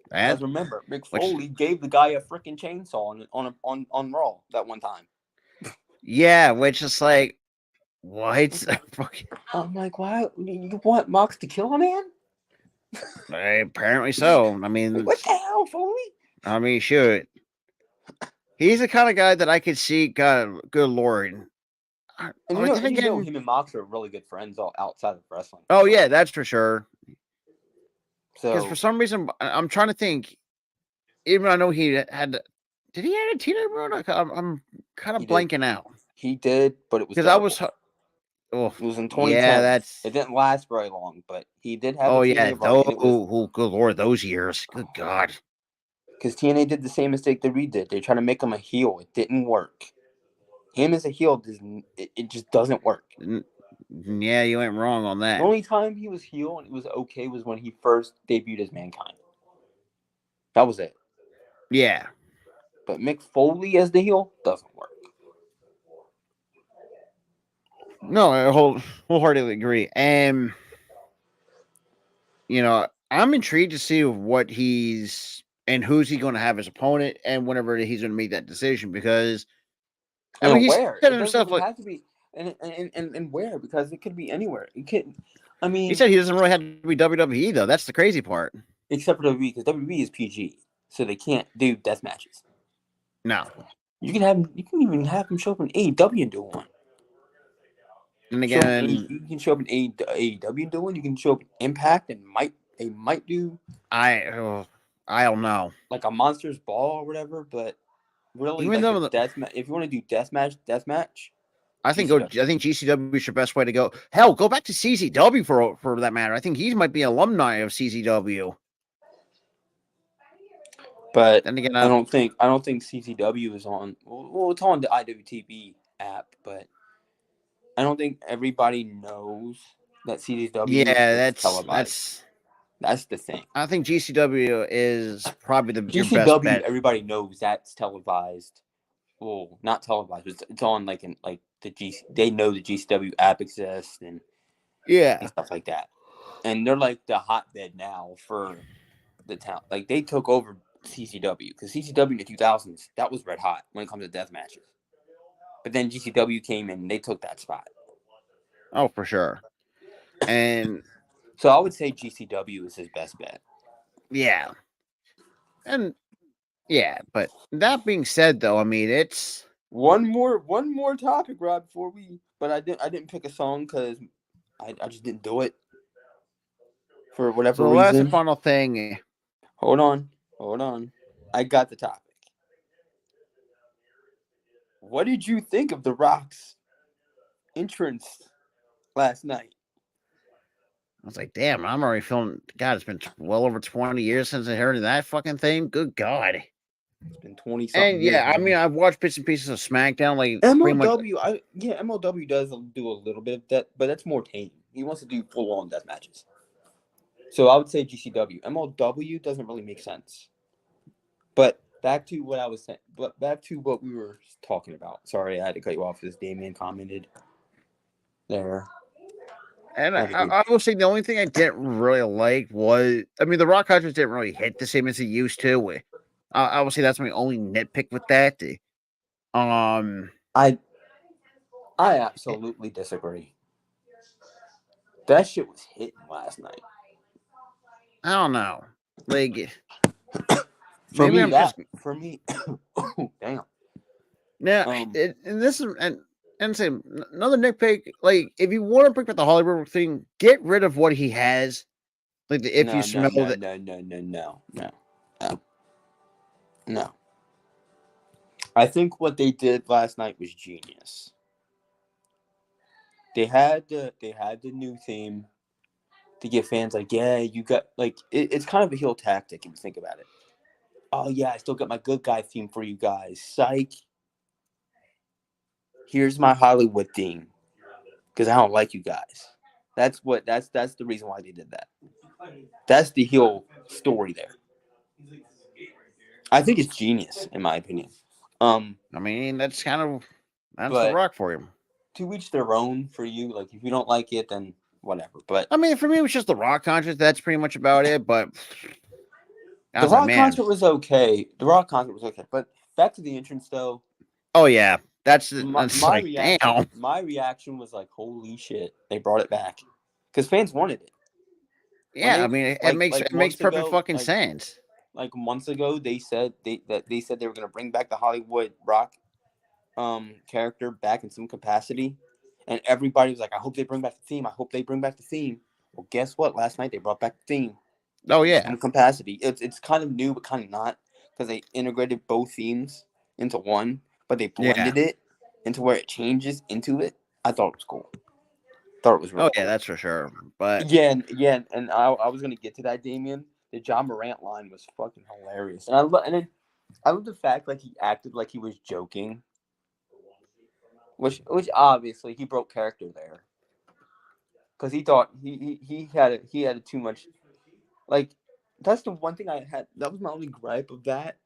That Because remember, Mick which Foley gave the guy a freaking chainsaw on Raw that one time. yeah, which is like what? I'm like, why you want Mox to kill a man? Apparently so. What the hell, Foley? I mean, shoot, he's the kind of guy that I could see. God, good lord. And Then and again, him and Mox are really good friends all outside of wrestling. oh yeah, that's for sure. Because for So some reason, I'm trying to think. Even I know he had. Did he have a teenage run? I'm kind of he did, blanking out but it was because I was. terrible. Oh It was in yeah, 2010. that's. It didn't last very long, but he did have a Oh yeah, TNA run, and it was good lord, those years. Good god. because TNA did the same mistake that we did. They tried to make him a heel. It didn't work. Him as a heel doesn't. It just doesn't work. Yeah, you ain't wrong on The that. only time he was heel and it was okay was when he first debuted as Mankind. That was it. Yeah. But Mick Foley as the heel doesn't work. No, I wholeheartedly agree. And I'm intrigued to see what he's and who's he going to have as opponent, and whenever he's going to make that decision, because I mean And he where? said It doesn't himself even like have to be. And where? Because it could be anywhere. It could. I he mean, said he doesn't really have to be WWE though. That's the crazy part. except for WWE, because WWE is PG, so they can't do death matches. No, You can even have him show up in AEW and do one. and Show up again, you can show up in AEW and do one. You can show up in Impact and they might do I oh, I don't know. like a Monsters Ball or whatever. But really, Even like though if you want to do death match, I think GCW is your best way to go. Hell, go back to CZW for that matter. I think he might be an alumni of CZW. But Then again, I don't think CCW is on. Well, it's on the IWTV app, but I don't think everybody knows that CCW yeah, is televised. That's the thing. I think GCW is probably your best GCW, bet. everybody knows that's televised. Well, not televised. But it's on like in like the G. They know the GCW app exists and Yeah. stuff like that. And they're like the hotbed now for the town. Like they took over CCW because CCW in the 2000s that was red hot when it comes to death matches. But then GCW came in and they took that spot. Oh, for sure. And So I would say GCW is his best bet. Yeah, and yeah, but that being said, though, I mean, it's One more topic, Rob, before we. But I didn't pick a song because I just didn't do it for so whatever the last and reason. final thing. Hold on. I got the topic. What did you think of The Rock's entrance last night? I was like, damn, I'm already feeling. God, it's been well over 20 years since I heard of that fucking thing. Good God. It's been 20 something And years, yeah, I mean, man. I've watched bits and pieces of SmackDown, like pretty much. MLW, MLW does do a little bit of that, but that's more tame. He wants to do full on death matches. So I would say GCW. MLW doesn't really make sense. But back to what I was saying. But back to what we were talking about. Sorry, I had to cut you off because Damien commented there. And I had to go. I will say the only thing I didn't really like was, I mean, the Rock Countries didn't really hit the same as they used to. I will say that's my only nitpick with that. Um, I I absolutely disagree. That shit was hitting last night. I don't know. Like, For maybe me, I'm just for me, oh damn. now. Um, And this is and same another nitpick. Like, if you want to bring back the Hollywood thing, get rid of what he has. Like, if you no, no, smell no, that. no, no, no, no, no, no, no. I think what they did last night was genius. They had the new theme to get fans like, yeah, you got like it's kind of a heel tactic if you think about it. Oh yeah, I still got my good guy theme for you guys. Psych. Here's my Hollywood theme because I don't like you guys. That's the reason why they did that. That's the heel story there. I think it's genius in my opinion. I mean, that's the But Rock for you. to each their own for you. Like if you don't like it, then whatever. But I mean, for me, it was just the Rock concert. That's pretty much about it. But I the was like, Rock man, concert was okay. The Rock concert was okay. But back to the entrance though. oh yeah, My, that's my like, reaction, damn. my reaction was like, "Holy shit!" They brought it back because fans wanted it. When Yeah, I they mean, like it makes months perfect ago, fucking sense. like months ago, they said they were gonna bring back the Hollywood Rock character back in some capacity, and everybody was like, "I hope they bring back the theme. I hope they bring back the theme." Well, guess what? Last night they brought back the theme Oh in yeah, some capacity. It's kind of new, but kind of not because they integrated both themes into one, but they yeah. blended it into where it changes into it. I thought it was cool. Thought it was Oh really yeah, cool. that's for sure. But Yeah, and I was gonna get to that, Damien. The John Morant line was fucking hilarious, and I love the fact like he acted like he was joking, which obviously he broke character there because he thought he had too much like that's the one thing I had. That was my only gripe of that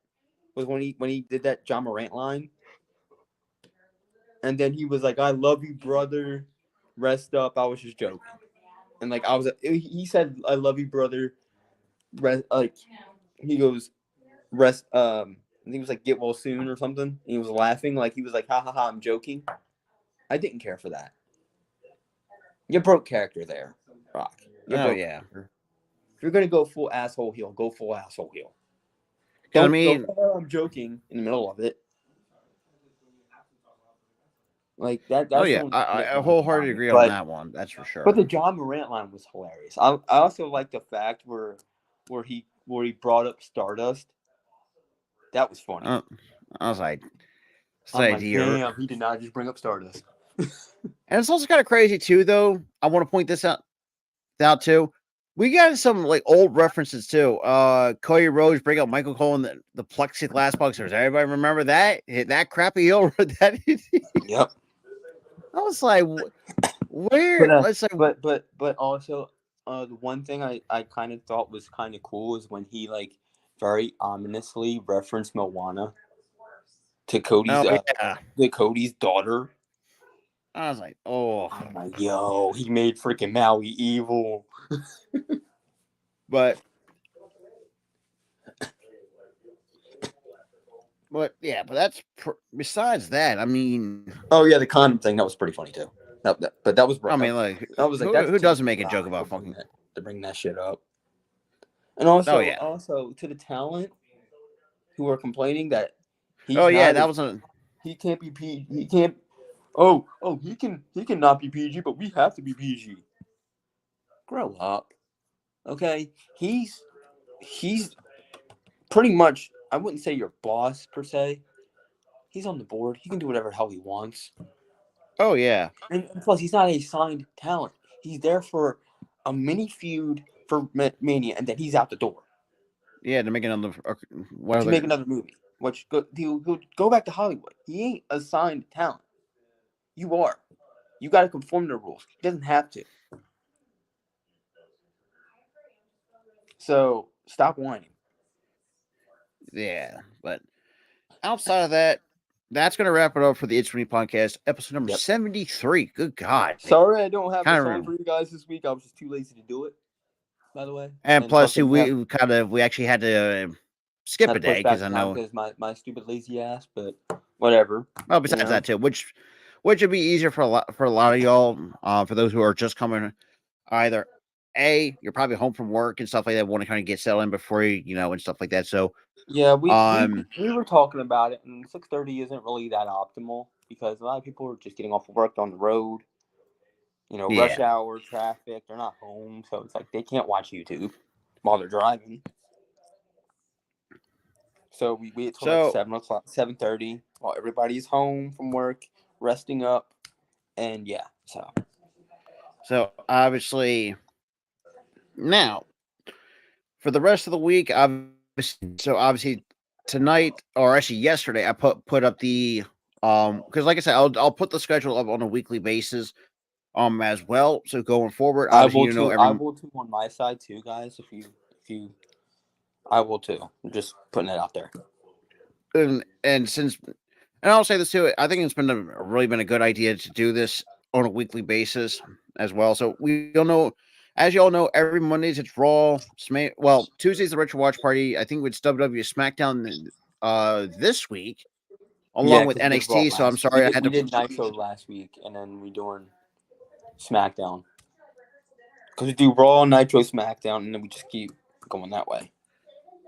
was when he did that John Morant line, and then he was like, "I love you, brother. Rest up." I was just joking, and like he said, "I love you, brother." Rest like he goes rest. I think it was like get well soon or something. And he was laughing like he was like, "Ha ha ha, I'm joking." I didn't care for that. You broke character there, Rock. You oh broke yeah, character. If you're gonna go full asshole heel, go full asshole heel. because I Don't. mean, Oh, I'm joking in the middle of it. Like that. oh That's the yeah, only thing I that bothered me wholeheartedly about it. agree on But that one. That's for But sure. the John Morant line was hilarious. I also like the fact where he brought up Stardust. That was funny. Uh, I was like, I'm say, like, dear. damn, he did not just bring up Stardust. And it's also kind of crazy too, though. I want to point this out too. We got some like old references too. Cody Rhodes bring up Michael Cole in the plexiglass box. Does everybody remember that? That crappy heel that Yep. I was like, But where? uh, It's like, but also, the one thing I kind of thought was kind of cool is when he like very ominously referenced Moana to oh yeah. Cody's daughter. I was like, oh, I'm like, yo, he made freaking Maui evil. but yeah, but besides that. I mean, Oh yeah, the condom thing that was pretty funny too. But that was like I was like, that's who a doesn't typical make a joke rock. about He'll do fucking? that. to bring that shit up. And Oh also, yeah. to the talent who are complaining that Oh he's yeah. not That a was a he can't be P he can't oh he can not be PG, but we have to be PG. Grow up, okay? He's pretty much, I wouldn't say your boss per se. He's on the board. He can do whatever the hell he wants. Oh yeah. And plus, he's not a signed talent. He's there for a mini feud for Mania, and then he's out the door Yeah. To make another what to make other? another movie. Which he'll go back to Hollywood. He ain't a signed talent. You are. You got to conform to the rules. He doesn't have to. So stop whining. Yeah. But outside of that, that's gonna wrap it up for the It's Me podcast, episode number Yep. 73. Good God. Sorry I don't have a Kind song of. for you guys this week. I was just too lazy to do it, by the way. And And plus, plus, I too, didn't have we actually had to skip had a to push day because back I time know. because my stupid lazy ass. But whatever, Well, you besides know. that too, which would be easier for a lot of y'all. For those who are just coming, either you're probably home from work and stuff like that, want to kind of get settled in before and stuff like that. So Yeah, um, we were talking about it, and 6:30 isn't really that optimal because a lot of people are just getting off of work on the road. You know, rush yeah. hour traffic. They're not home, so it's like they can't watch YouTube while they're driving. So we wait till like So 7 o'clock, 7:30, while everybody's home from work, resting up, and yeah. so obviously now for the rest of the week, obviously tonight or actually yesterday, I put up the because like I said, I'll put the schedule up on a weekly basis as well. So going forward, I obviously will too. I every will too on my side too, guys. If you, I will too. I'm just putting it out there. and since and I'll say this too, I think it's really been a good idea to do this on a weekly basis as well. So we all know, as you all know, every Mondays it's Raw. Well, Tuesday's the Retro Watch Party. I think it's WWE SmackDown this week, Yeah, along with because we did Raw NXT. So I'm last. sorry I had We to. did Nitro last week, and then we doing SmackDown. Because we do Raw, Nitro, SmackDown, and then we just keep going that way.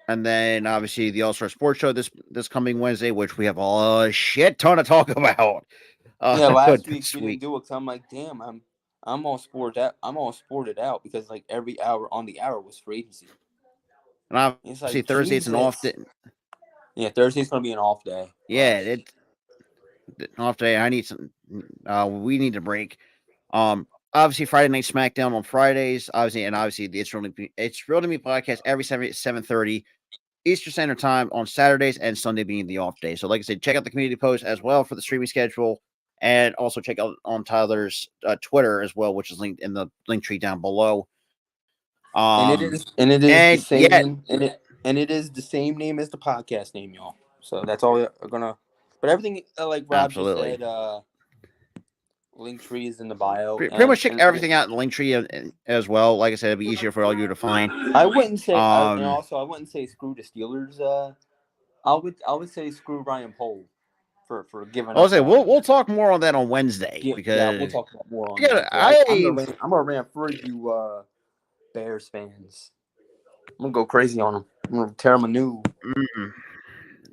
And then obviously the All Star Sports Show this coming Wednesday, which we have a shit ton to talk about Yeah, last week this we didn't week. do it because I'm like, damn, I'm all sported out. I'm all sported out because like every hour on the hour was free agency. And It's obviously like Thursday it's an off Jesus. day. Yeah, Thursday's gonna be an off day for Yeah, us. off day. I need some. We need a break. Obviously Friday Night SmackDown on Fridays. Obviously the It's Real to Me podcast every 7:30 Eastern Standard Time on Saturdays and Sunday being the off day. So like I said, check out the community post as well for the streaming schedule, and also check out on Tyler's Twitter as well, which is linked in the link tree down below. And it is the And yet, same and it is the same name as the podcast name, y'all. So that's all we're gonna. But everything like Rob just absolutely. said, link tree is in the bio, Pretty much check and everything out in the link tree as well. Like I said, it'll be easier for all you to find. I wouldn't say and Um, also I wouldn't say screw the Steelers. I would say screw Ryan Pohl for giving I'll up say on. we'll talk more on that on Wednesday Yeah, we'll because talk about more on yeah, that because I'm gonna rant for you Bears fans. I'm gonna go crazy on them. I'm gonna tear them a new mm,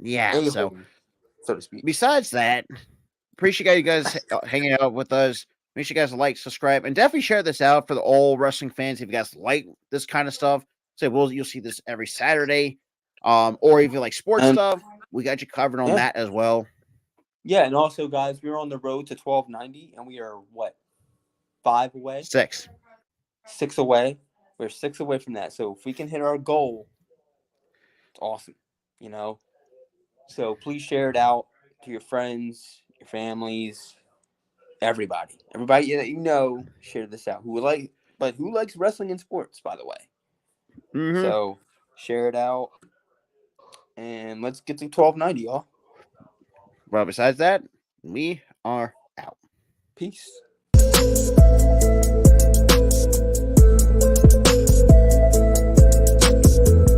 yeah. a So hole, so to speak. besides that, appreciate you guys hanging out with us. Make sure you guys like, subscribe, and definitely share this out for the all wrestling fans. If you guys like this kind of stuff, you'll see this every Saturday. Or if you like sports And stuff, we got you covered on yeah, that as well. yeah, and also guys, we're on the road to 1290, and we are what 5 away, 6. 6 away. We're 6 away from that. So if we can hit our goal, it's awesome. You know. So please share it out to your friends, your families, everybody that you know. Share this out. Who likes wrestling and sports, by the way. Mm-hmm. So share it out, and let's get to 1290, y'all. Well, besides that, we are out. Peace.